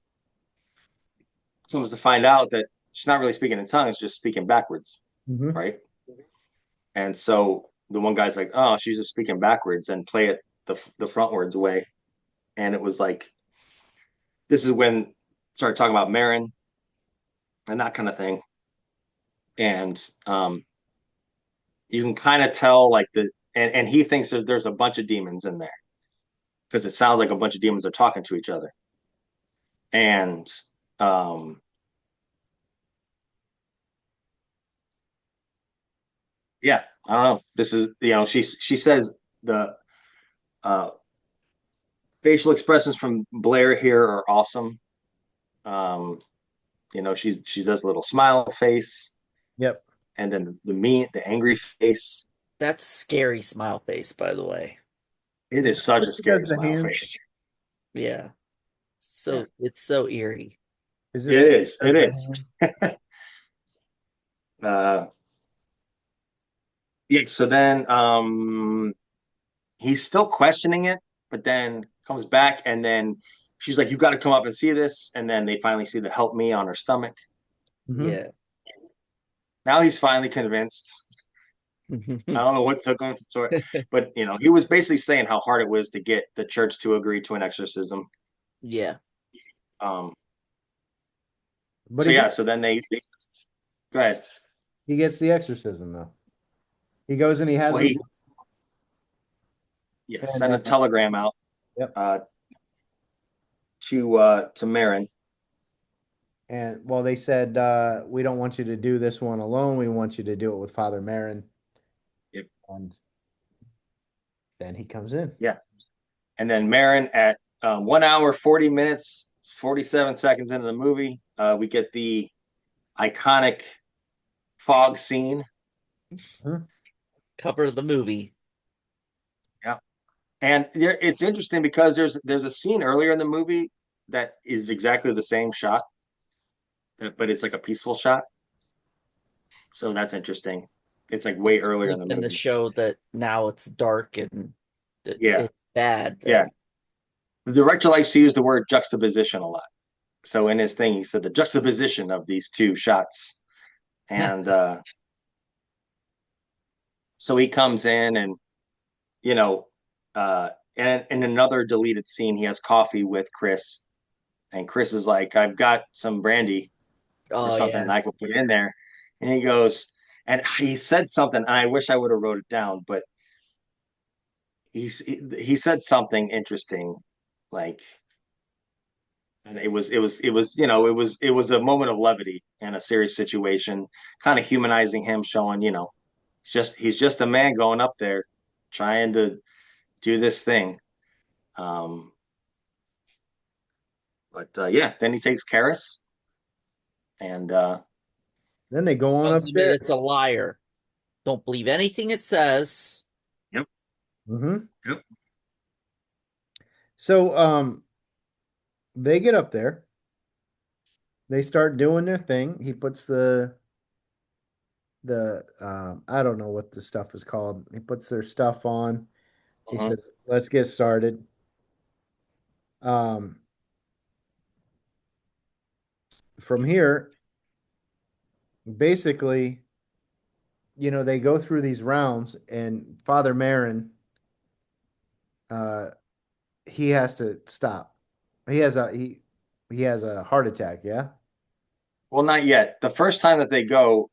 Comes to find out that she's not really speaking in tongues, just speaking backwards, Hmm. right? And so the one guy's like, "Oh, she's just speaking backwards and play it the frontwards way." And it was like, this is when started talking about Marin and that kind of thing. And you can kind of tell like and he thinks there's a bunch of demons in there because it sounds like a bunch of demons are talking to each other. And um, yeah, I don't know. This is she says the uh, facial expressions from Blair here are awesome. Um, she does a little smile face, Yep. and then the angry face. That's scary smile face, by the way. It is such a She does scary the smile hands. face. Yeah. Yeah, It's so eerie. Is this it is. does It the is. hands? Uh, yeah. So then he's still questioning it, but then comes back, and then she's like, "You got to come up and see this." And then they finally see the help me on her stomach. Hmm. Yeah. Now he's finally convinced. I don't know what took him so, but he was basically saying how hard it was to get the church to agree to an exorcism. Yeah. Um, But so yeah, so then they go ahead. he gets the exorcism though. He goes and he has Well, them, he yeah and sent a telegram out yep. uh, to Marin. And well, they said we don't want you to do this one alone. We want you to do it with Father Marin. Yep. And then he comes in. Yeah, and then Marin at 1 hour 40 minutes 47 seconds into the movie, we get the iconic fog scene. Mhm. Cover of the movie. Yeah, and it's interesting because there's a scene earlier in the movie that is exactly the same shot, but it's like a peaceful shot. So that's interesting. It's like way It's earlier in the sleeping to movie. show that now it's dark and that Yeah, it's bad yeah. there. The director likes to use the word juxtaposition a lot. So in his thing, he said the juxtaposition of these two shots, and so he comes in, and you know, and in another deleted scene, he has coffee with Chris, and Chris is like, "I've got some brandy or Oh something yeah. that I could put in there," and he goes, and he said something, and I wish I would have wrote it down, but he said something interesting, like, and it was a moment of levity in a serious situation, kind of humanizing him, showing he's just a man going up there trying to do this thing. Um, but yeah, then he takes Karis, and Then they go on Tells him it's a upstairs. liar. Don't believe anything it says. yep, Hmm. yep, So they get up there. They start doing their thing. He puts the I don't know what the stuff is called. He puts their stuff on. He uh-huh. says, "Let's get started." Um, from here, basically, they go through these rounds, and Father Marin, uh, he has to stop. He has a heart attack. Yeah. Well, not yet. The first time that they go,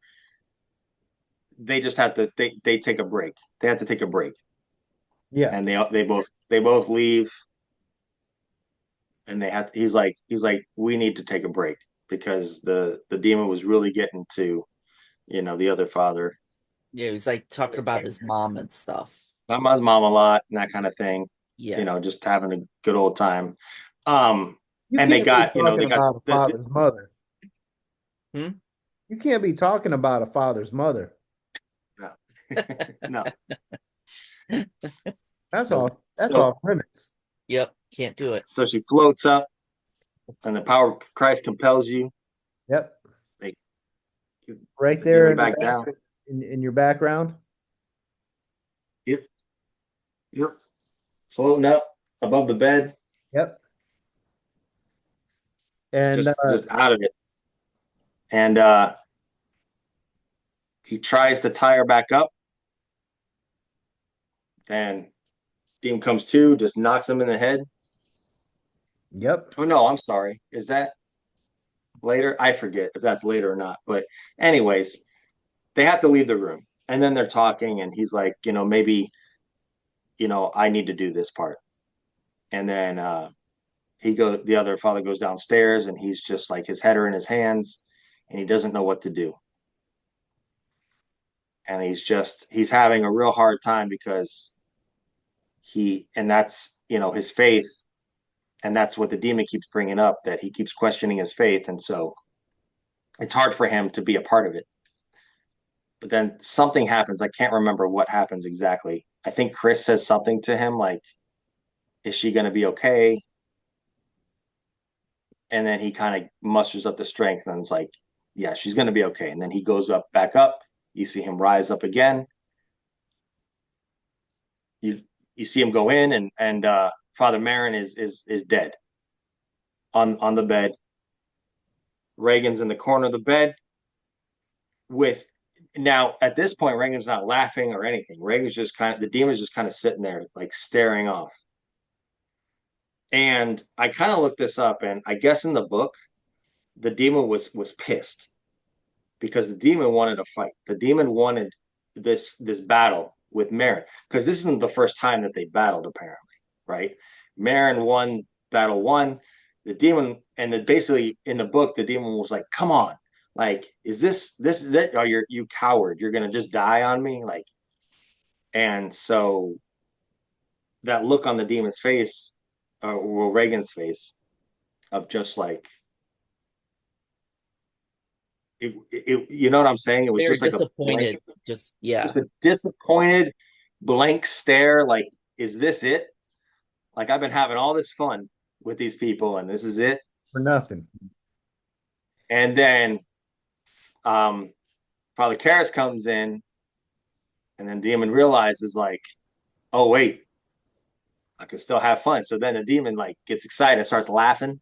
they just have to they take a break. They have to take a break, Yeah. and they both leave, and he's like we need to take a break because the demon was really getting to the other father, Yeah, he's like talking about his mom and stuff. my mom a lot and that kind of thing, Yeah. just having a good old time. um You and they can't be got talking they got about a father's mother. Hmm? You can't be talking about a father's mother. no. No, That's nope. all. That's so off limits. Yep. Can't do it. so she floats up, and the power of Christ compels you. Yep. They Right put the there demon in the back back, down. in your background. Yep, yep. Floating up above the bed, Yep. And just out of it. And he tries to tie her back up, and demon comes to, just knocks him in the head. yep. Oh no, I'm sorry. Is that later? I forget if that's later or not. But anyways, they have to leave the room, and then they're talking, and he's like, maybe, I need to do this part. And then the other father goes downstairs, and he's just like his head are in his hands, and he doesn't know what to do. And he's having a real hard time because and that's his faith, and that's what the demon keeps bringing up, that he keeps questioning his faith, and so it's hard for him to be a part of it. But then something happens. I can't remember what happens exactly. I think Chris says something to him like, is she going to be okay? And then he kind of musters up the strength, and it's like, yeah, she's going to be okay. And then he goes back up. You see him rise up again. You see him go in, and Father Marin is dead on the bed. Reagan's in the corner of the bed with now at this point, Reagan's not laughing or anything. Reagan's just the demon's just kind of sitting there, like staring off. And I kind of looked this up, and I guess in the book, the demon was pissed because the demon wanted a fight. The demon wanted this battle with Marin because this isn't the first time that they battled, apparently, right? Marin won battle one. The demon basically in the book, the demon was like, "Come on, like, is this is it? Oh, you coward! You're gonna just die on me!" Like, and so that look on the demon's face, or Reagan's face, of just like you know what I'm saying? It was Very just like a blank, disappointed. Just yeah. just a disappointed blank stare. Like, is this it? Like, I've been having all this fun with these people, and this is it. For nothing. And then um, Father Karras comes in, and then Demon realizes, like, oh wait, I can still have fun. So then the demon like gets excited and starts laughing,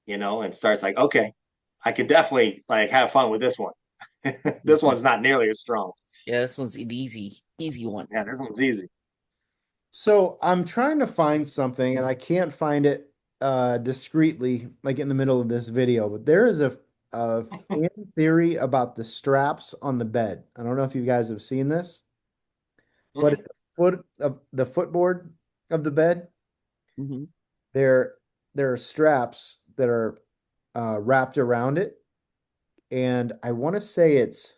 and starts like, okay, I could definitely like have fun with this one. This one's not nearly as strong. Yeah, this one's an easy one. Yeah, this one's easy. So I'm trying to find something and I can't find it discreetly, like in the middle of this video, but there is a fan theory about the straps on the bed. I don't know if you guys have seen this, but Mm-hmm. at the foot of the footboard of the bed, Hmm. there there are straps that are wrapped around it. And I want to say it's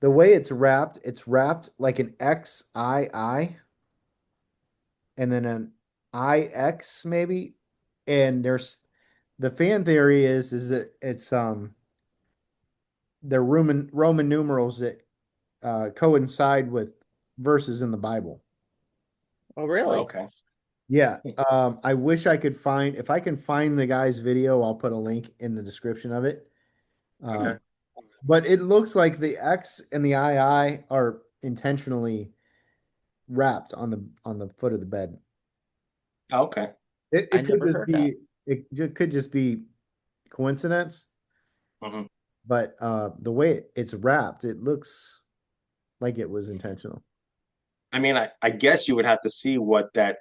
the way it's wrapped like an XII and then an IX maybe. And there's the fan theory is that it's they're Roman numerals that coincide with verses in the Bible. Oh, really? Okay. Yeah. I wish I could find if I can find the guy's video, I'll put a link in the description of it. Okay. Um, but it looks like the X and the II are intentionally wrapped on the foot of the bed. Okay. I never heard that. Could just be coincidence, Mm-hmm. but the way it's wrapped, it looks like it was intentional. I mean, I guess you would have to see what that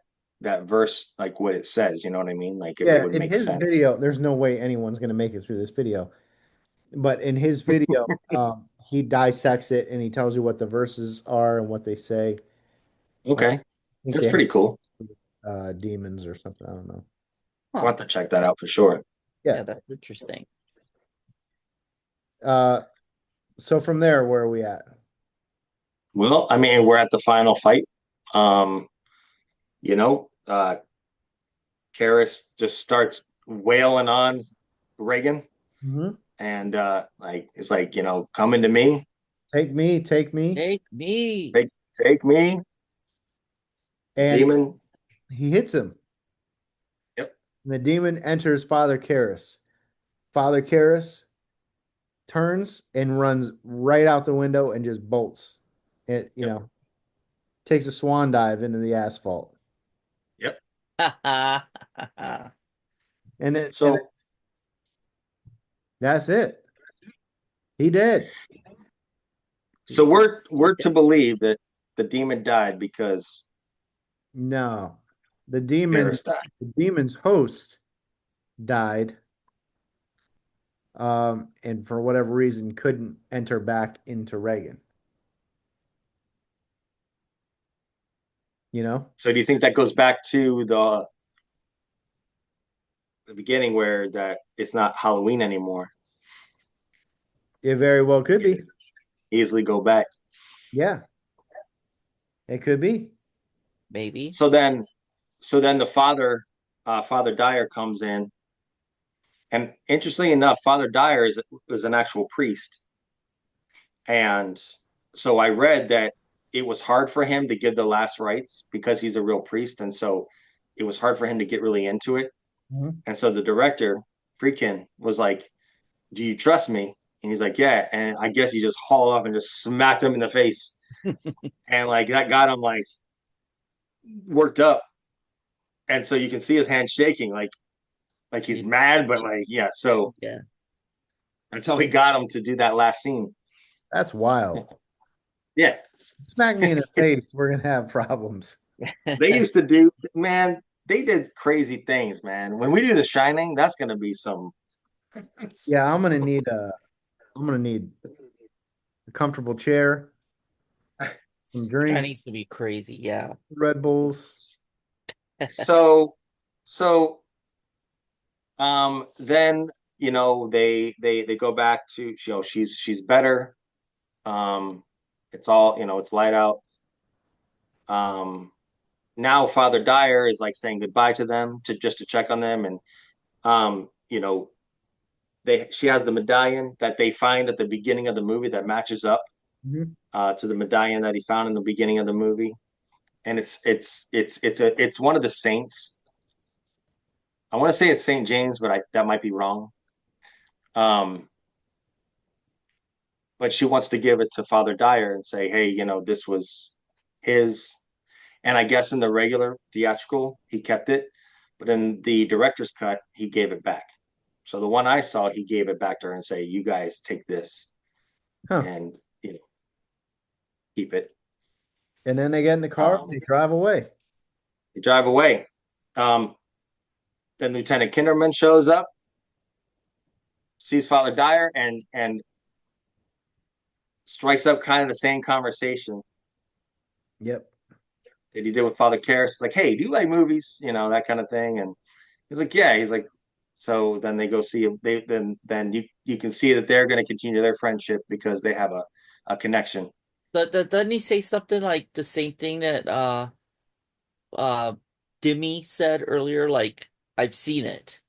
verse, like what it says. You know what I mean? Like if it Yeah, would in make his sense. video, there's no way anyone's gonna make it through this video. But in his video, he dissects it and he tells you what the verses are and what they say. I Okay, think that's they have pretty cool. demons or something. I don't know. I'll Huh. have to check that out for sure. Yeah. Yeah, that's interesting. Uh, so from there, where are we at? Well, I mean, we're at the final fight. Um, you know, Karras just starts wailing on Reagan Mhm. and like it's like, come into me, Take me, take me. Take me. take me, And demon. he hits him. Yep, And the demon enters Father Karras. Father Karras turns and runs right out the window and just bolts. It, yep, takes a swan dive into the asphalt. yep. And So that's it. He did. so we're to believe that the demon died because No. The Karras died. demon's host died. And for whatever reason couldn't enter back into Reagan. You know? So do you think that goes back to the beginning where that it's not Halloween anymore? It very well could You be. can easily go back. Yeah, it could be. Maybe. So then, the Father Dyer comes in, and interestingly enough, Father Dyer is an actual priest, and so I read that it was hard for him to give the last rites because he's a real priest, and so it was hard for him to get really into it. Mhm. And so the director, Freakin, was like, "Do you trust me?" And he's like, "Yeah." And I guess he just hauled off and just smacked him in the face, and like that got him like worked up, and so you can see his hand shaking, like he's He- mad, but like yeah. So Yeah. That's how we got him to do that last scene. That's wild. Yeah, Smack me in the it's face, we're gonna have problems. they used to do, man. They did crazy things, man. When we do The Shining, that's gonna be some. Yeah, I'm gonna need a comfortable chair, some Guy needs drinks, to be crazy. Yeah. Red Bulls. So, so then they go back to she's better. Um, it's all it's light out. Um, Now Father Dyer is like saying goodbye to them to just to check on them, and they she has the medallion that they find at the beginning of the movie that matches up Mhm. to the medallion that he found in the beginning of the movie, and it's one of the saints. I want to say it's Saint James, but that might be wrong. Um, but she wants to give it to Father Dyer and say, hey, this was his. And I guess in the regular theatrical, he kept it, but in the director's cut, he gave it back. So the one I saw, he gave it back to her and say, "You guys take this Huh. and keep it." And then they get in the car and Um, they drive away. they drive away. Um, then Lieutenant Kinderman shows up, sees Father Dyer, and strikes up kind of the same conversation Yep. that he did with Father Karras. Like, "Hey, do you like movies?" That kind of thing. And he's like, "Yeah." He's like, so then they go see him. Then you can see that they're going to continue their friendship because they have a connection. Doesn't he say something like the same thing that uh Demi said earlier? Like, I've seen it.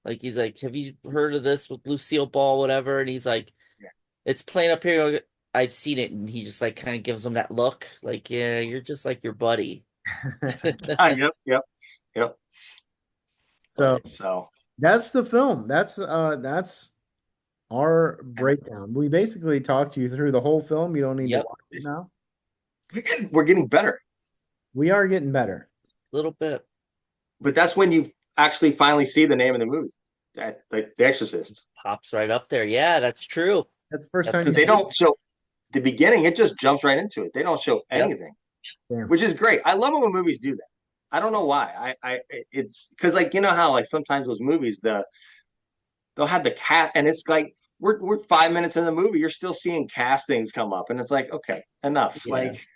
Like he's like, have you heard of this with Lucille Ball, whatever? And he's like, Yeah. it's playing up here. I've seen it, and he just like kind of gives him that look, like, yeah, you're just like your buddy. Yep, yep, yep. So But so that's the film. That's our breakdown. We basically talked you through the whole film. You don't need to Yep, watch it now. we're getting better. We are getting better. little bit. But that's when you actually finally see the name of the movie, that like The Exorcist, Pops right up there. Yeah, that's true. That's the first That's time because you they see it. don't show the beginning. It just jumps right into it. They don't show Yep. anything, Damn. which is great. I love it when movies do that. I don't know why. It's because like how like sometimes those movies they'll have the cat and it's like we're 5 minutes in the movie, you're still seeing castings come up, and it's like okay, enough. Yeah. Like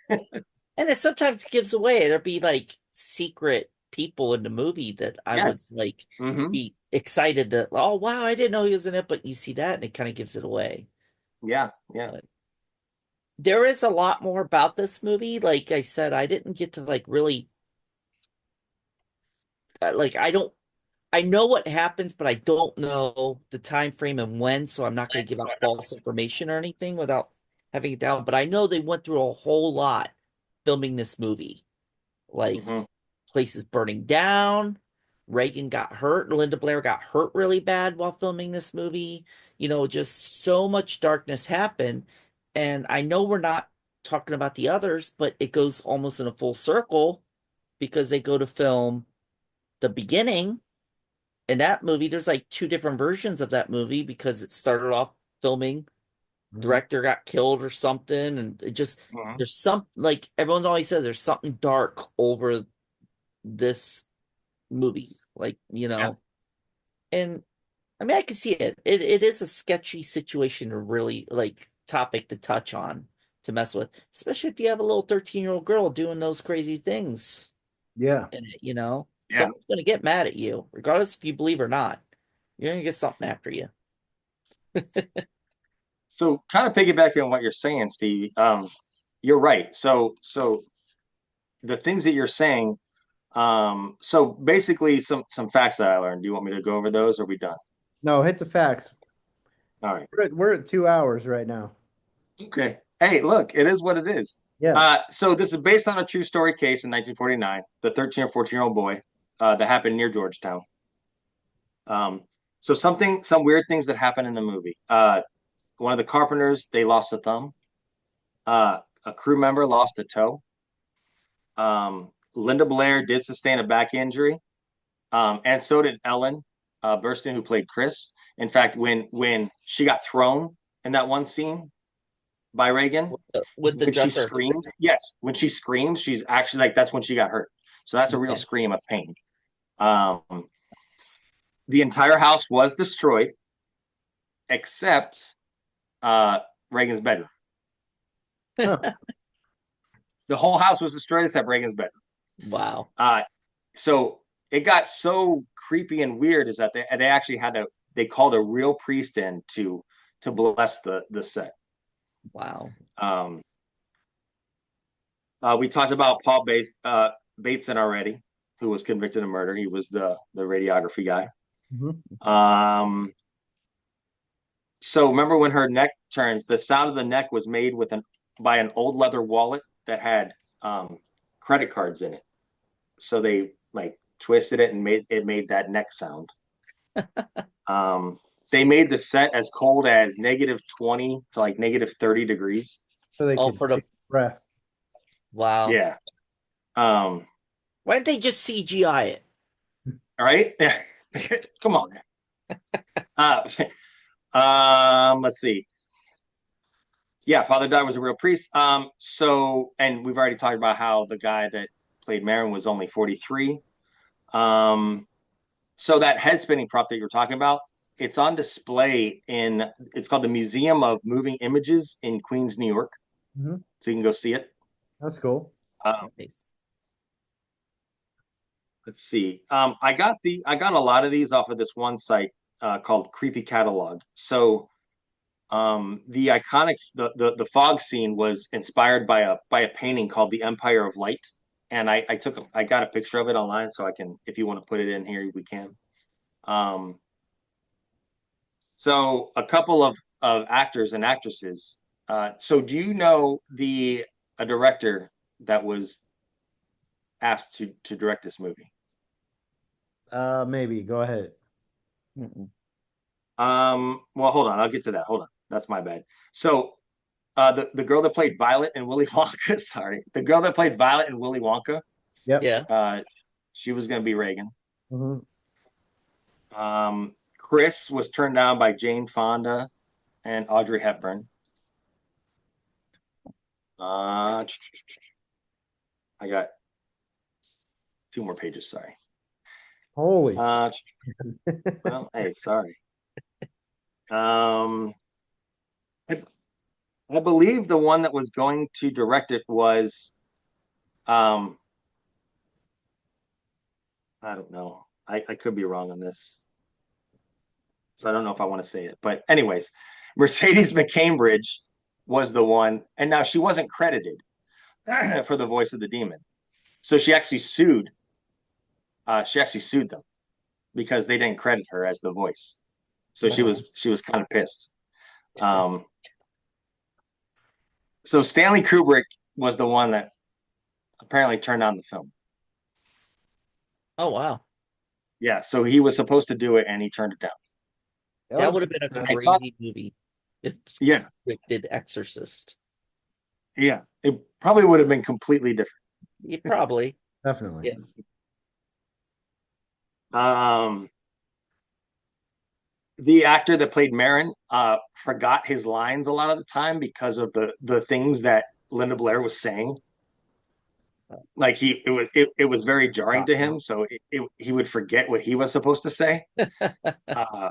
And it sometimes gives away. There'd be like secret people in the movie that I would yes, like mm-hmm, be excited to, oh wow, I didn't know he was in it, but you see that and it kind of gives it away. yeah, yeah, But there is a lot more about this movie. Like I said, I didn't get to like really like I know what happens, but I don't know the time frame and when, so I'm not going to give out false information or anything without having it down. But I know they went through a whole lot filming this movie. Like mm-hmm, places burning down. Reagan got hurt. Linda Blair got hurt really bad while filming this movie. Just so much darkness happened. And I know we're not talking about the others, but it goes almost in a full circle because they go to film the beginning. In that movie, there's like two different versions of that movie because it started off filming, Mhm. director got killed or something, and it just mm-hmm. there's some like everyone always says there's something dark over this movie. Like, Yeah, and I mean I can see it. It is a sketchy situation to really like topic to touch on to mess with, especially if you have a little 13-year-old girl doing those crazy things Yeah. in it. yeah. Someone's gonna get mad at you, regardless if you believe or not. You're gonna get something after you. So kind of piggybacking on what you're saying, Steve, you're right. So the things that you're saying, so basically some facts that I learned. Do you want me to go over those, or are we done? No, hit the facts. All right. We're at 2 hours right now. Okay. Hey, look, it is what it is. Yeah. So this is based on a true story case in 1949, the 13 or 14-year-old boy that happened near Georgetown. Um, so some weird things that happened in the movie. One of the carpenters, they lost a thumb. A crew member lost a toe. Linda Blair did sustain a back injury, and so did Ellen Burstyn, who played Chris. In fact, when she got thrown in that one scene by Reagan, With the when she dresser. screams, yes, when she screams, she's actually like that's when she got hurt. So that's a real Okay. scream of pain. Um, the entire house was destroyed except Reagan's bedroom. Huh. The whole house was destroyed except Reagan's bedroom. Wow. So it got so creepy and weird is that they actually had to they called a real priest in to bless the set. Wow. Um, we talked about Bateson already, who was convicted of murder. He was the radiography guy. Mhm. So remember when her neck turns, the sound of the neck was made by an old leather wallet that had credit cards in it. So they like twisted it and made that neck sound. They made the set as cold as -20 to like -30 degrees. So they Oh, could for the take a breath. wow. Yeah. Um, Why didn't they just CGI it? all right. Come on. Uh, let's see. Yeah, Father Dye was a real priest. And we've already talked about how the guy that played Marin was only 43. So that head spinning prop that you were talking about, it's on display it's called the Museum of Moving Images in Queens, New York. Mhm. So you can go see it. That's cool. Nice. Let's see. I got a lot of these off of this one site called Creepy Catalog. So the iconic the fog scene was inspired by a painting called The Empire of Light. And I got a picture of it online, so I can, if you want to put it in here, we can. Um, so a couple of actors and actresses. So do you know a director that was asked to direct this movie? Maybe. Go ahead. Mm-mm. Well, hold on, I'll get to that. Hold on, that's my bad. So, the girl that played Violet in Willy Wonka, sorry, the girl that played Violet in Willy Wonka, Yep. Yeah. she was going to be Reagan. Hmm. Chris was turned down by Jane Fonda and Audrey Hepburn. I got two more pages. Sorry. Holy. Well, hey, sorry. Um, I, I believe the one that was going to direct it was, um, I don't know. I could be wrong on this, so I don't know if I want to say it. But anyways, Mercedes McCambridge was the one, and now she wasn't credited for the voice of the demon, so she actually sued. She actually sued them because they didn't credit her as the voice. So Wow. she was kind of pissed. Um, so Stanley Kubrick was the one that apparently turned on the film. Oh wow. Yeah, so he was supposed to do it and he turned it down. That would have been a I saw, crazy movie if yeah, Rick did Exorcist. yeah, it probably would have been completely different. Yeah, probably. Definitely. Yeah. Um, the actor that played Marin forgot his lines a lot of the time because of the things that Linda Blair was saying. Like it was very jarring to him, so he would forget what he was supposed to say. Uh,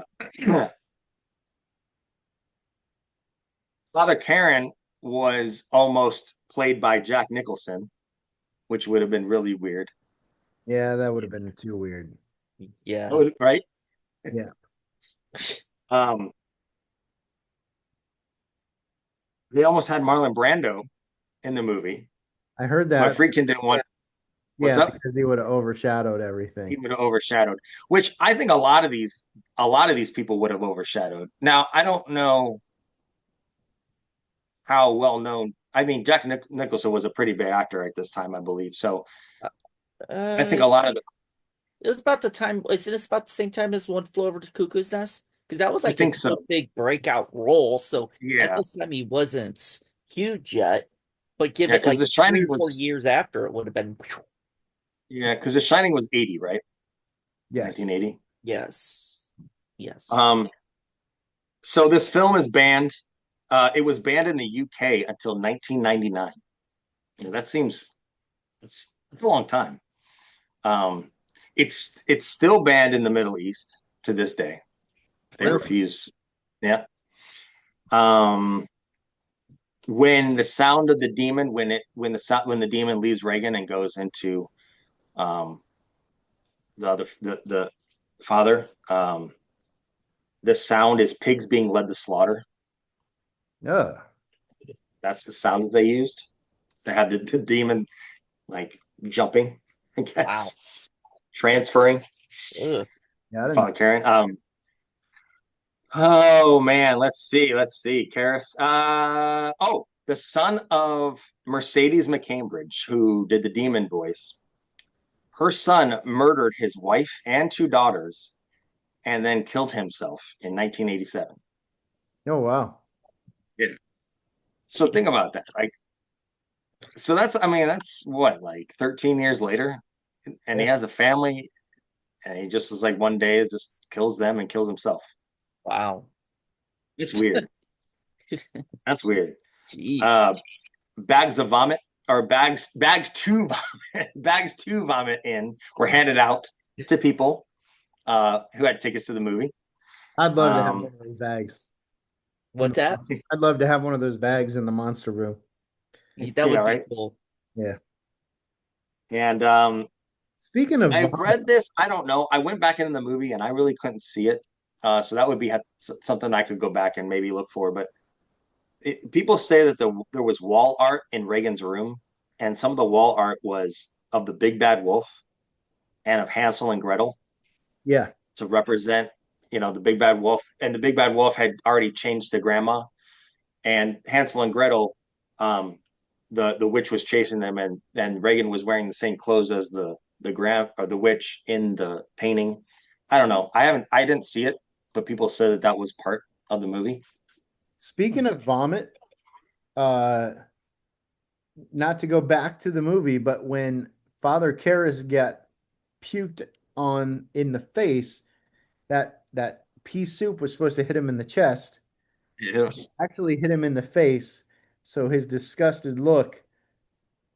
Father Karen was almost played by Jack Nicholson, which would have been really weird. Yeah, that would have been too weird. Yeah. Right? Yeah. Um, they almost had Marlon Brando in the movie, I heard but that. Friedkin didn't want. What's Yeah, up? because he would have overshadowed He everything. would have overshadowed, which I think a lot of these people would have overshadowed. Now I don't know how well known. I mean, Jack Nicholson was a pretty big actor at this time, I believe. So I think Uh, a lot of the. it was about the time. Isn't it about the same time as One Flew Over the Cuckoo's Nest? Because that was I like his think real so. big breakout role. So at Yeah, this time he wasn't huge yet. But give yeah, it because like The three Shining or four was. years after, it would have been. Yeah, because The Shining was 80, right? Yes. 1980. Yes. Yes. Um, So this film is banned. It was banned in the UK until 1999. That seems that's a long time. Um, it's still banned in the Middle East to this day. They Really? refuse. Yeah. Um, when the sound of the demon, when the demon leaves Reagan and goes into um, the father, the sound is pigs being led to slaughter. Yeah. That's the sound that they used. They had the demon like jumping, I Wow. guess, transferring, Ugh. Yeah, I didn't know. probably carrying. Oh man, let's see, Karis. Oh, the son of Mercedes McCambridge, who did the demon voice. Her son murdered his wife and two daughters, and then killed himself in 1987. Oh, wow. Yeah. So think about that. Like, so I mean, that's what, like 13 years later, and he Yeah. has a family, and he just is like one day it just kills them and kills himself. Wow. It's weird. That's weird. Jeez. Uh, bags of vomit or bags to vomit, bags to vomit in were handed out to people who had tickets to the movie. I'd love to have Um, one of those bags. In What's that? I'd love to have one of those bags in the monster room. That yeah, would be right. cool. Yeah. And Speaking of I've vomit, read this. I don't know. I went back into the movie and I really couldn't see it. So that would be something I could go back and maybe look for. But people say that there was wall art in Reagan's room, and some of the wall art was of the big bad wolf and of Hansel and Gretel yeah. to represent, the big bad wolf. And the big bad wolf had already changed to grandma, and Hansel and Gretel, the witch was chasing them, and Reagan was wearing the same clothes as the grand or the witch in the painting. I don't know. I didn't see it, but people said that was part of the movie. Speaking of vomit, uh, not to go back to the movie, but when Father Karras got puked on in the face, that pea soup was supposed to hit him in the chest, Yeah. actually hit him in the face. So his disgusted look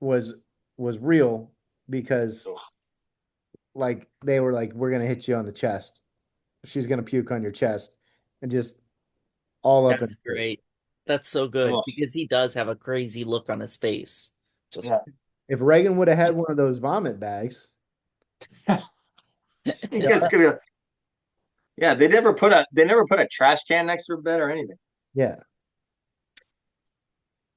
was was real because like they were like, we're gonna hit you on the chest. She's gonna puke on your chest and just all up in That's it. great. That's so good Oh, because he does have a crazy look on his face. Just yeah. If Reagan would have had one of those vomit bags, You guys could have. Yeah, they never put a trash can next to her bed or anything. yeah.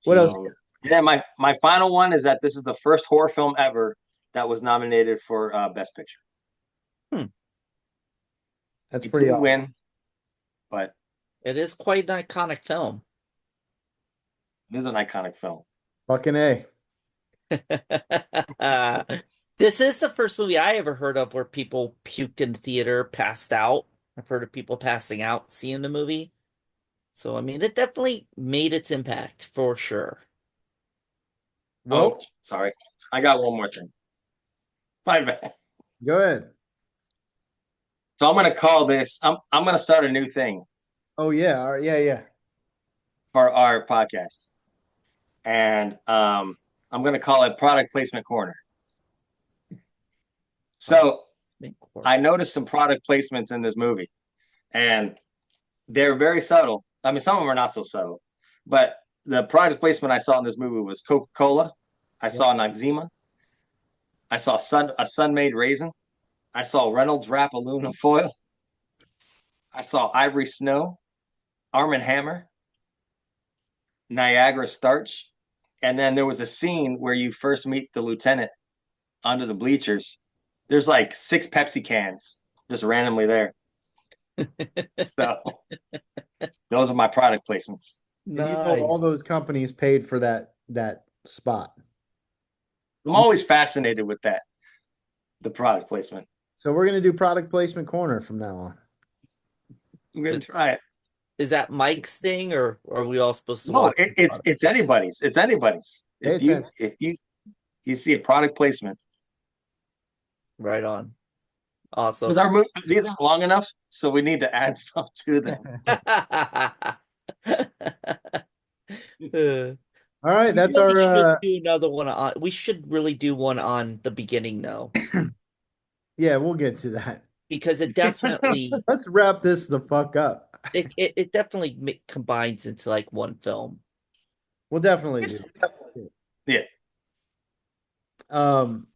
What else? Yeah, my final one is that this is the first horror film ever that was nominated for Best Picture. hmm. That's It pretty didn't awesome. win, but It is quite an iconic film. it is an iconic film. Fucking A. This is the first movie I ever heard of where people puked in the theater, passed out. I've heard of people passing out seeing the movie. So, I mean, it definitely made its impact for sure. Oh, Well, sorry. I got one more thing. My bad. go ahead. So I'm gonna call this. I'm gonna start a new thing Oh yeah, all right, yeah, yeah. for our podcast, and I'm gonna call it Product Placement Corner. So I noticed some product placements in this movie, and they're very subtle. I mean, some of them are not so subtle, but the product placement I saw in this movie was Coca-Cola. I Yeah. saw Noxzema. I saw a Sun-Made raisin. I saw Reynolds Wrap aluminum foil. I saw Ivory Snow, Arm& Hammer, Niagara Starch, and then there was a scene where you first meet the lieutenant under the bleachers. There's like 6 Pepsi cans just randomly there. So those are my product placements. And you know all Nice. those companies paid for that spot. I'm always fascinated with that, the product placement. So we're gonna do product placement corner from now on. I'm gonna try it. Is that Mike's thing, or are we all supposed to No, watch the it's product? it's anybody's. It's anybody's. Pay attention. If you see a product placement, Right on. Awesome. Because these aren't long enough, so we need to add stuff to them. Uh, All right, we that's really our should do another one on. We should really do one on the beginning though, yeah, we'll get to that. because it definitely Let's wrap this the fuck up. it definitely combines into like one film. We'll definitely do. Yeah. Um,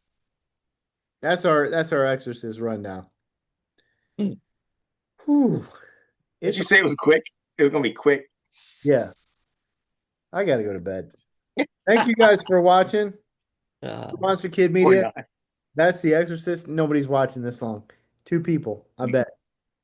that's our Exorcist rundown. Hmm. Whew. Did It's you say it was quick? It was gonna be quick. yeah. I gotta go to bed. Thank you guys for watching. Um, Monster Kid Or Media. not. That's The Exorcist. Nobody's watching this long. Two people, I bet.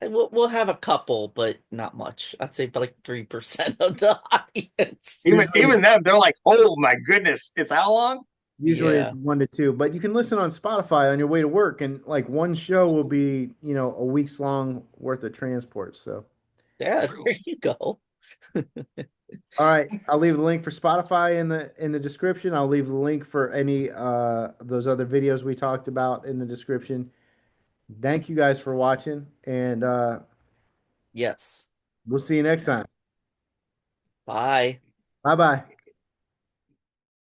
we'll have a couple, but not much. I'd say about like 3% of the audience. Usually, Even them, they're like, "Oh my goodness, it's how long?" usually it's Yeah. 1 to 2, but you can listen on Spotify on your way to work, and like one show will be, a week's long worth of transport. So, Yeah, True. there you go. all right, I'll leave the link for Spotify in the description. I'll leave the link for any of those other videos we talked about in the description. Thank you guys for watching, and Yes. we'll see you next time. Bye. Bye bye.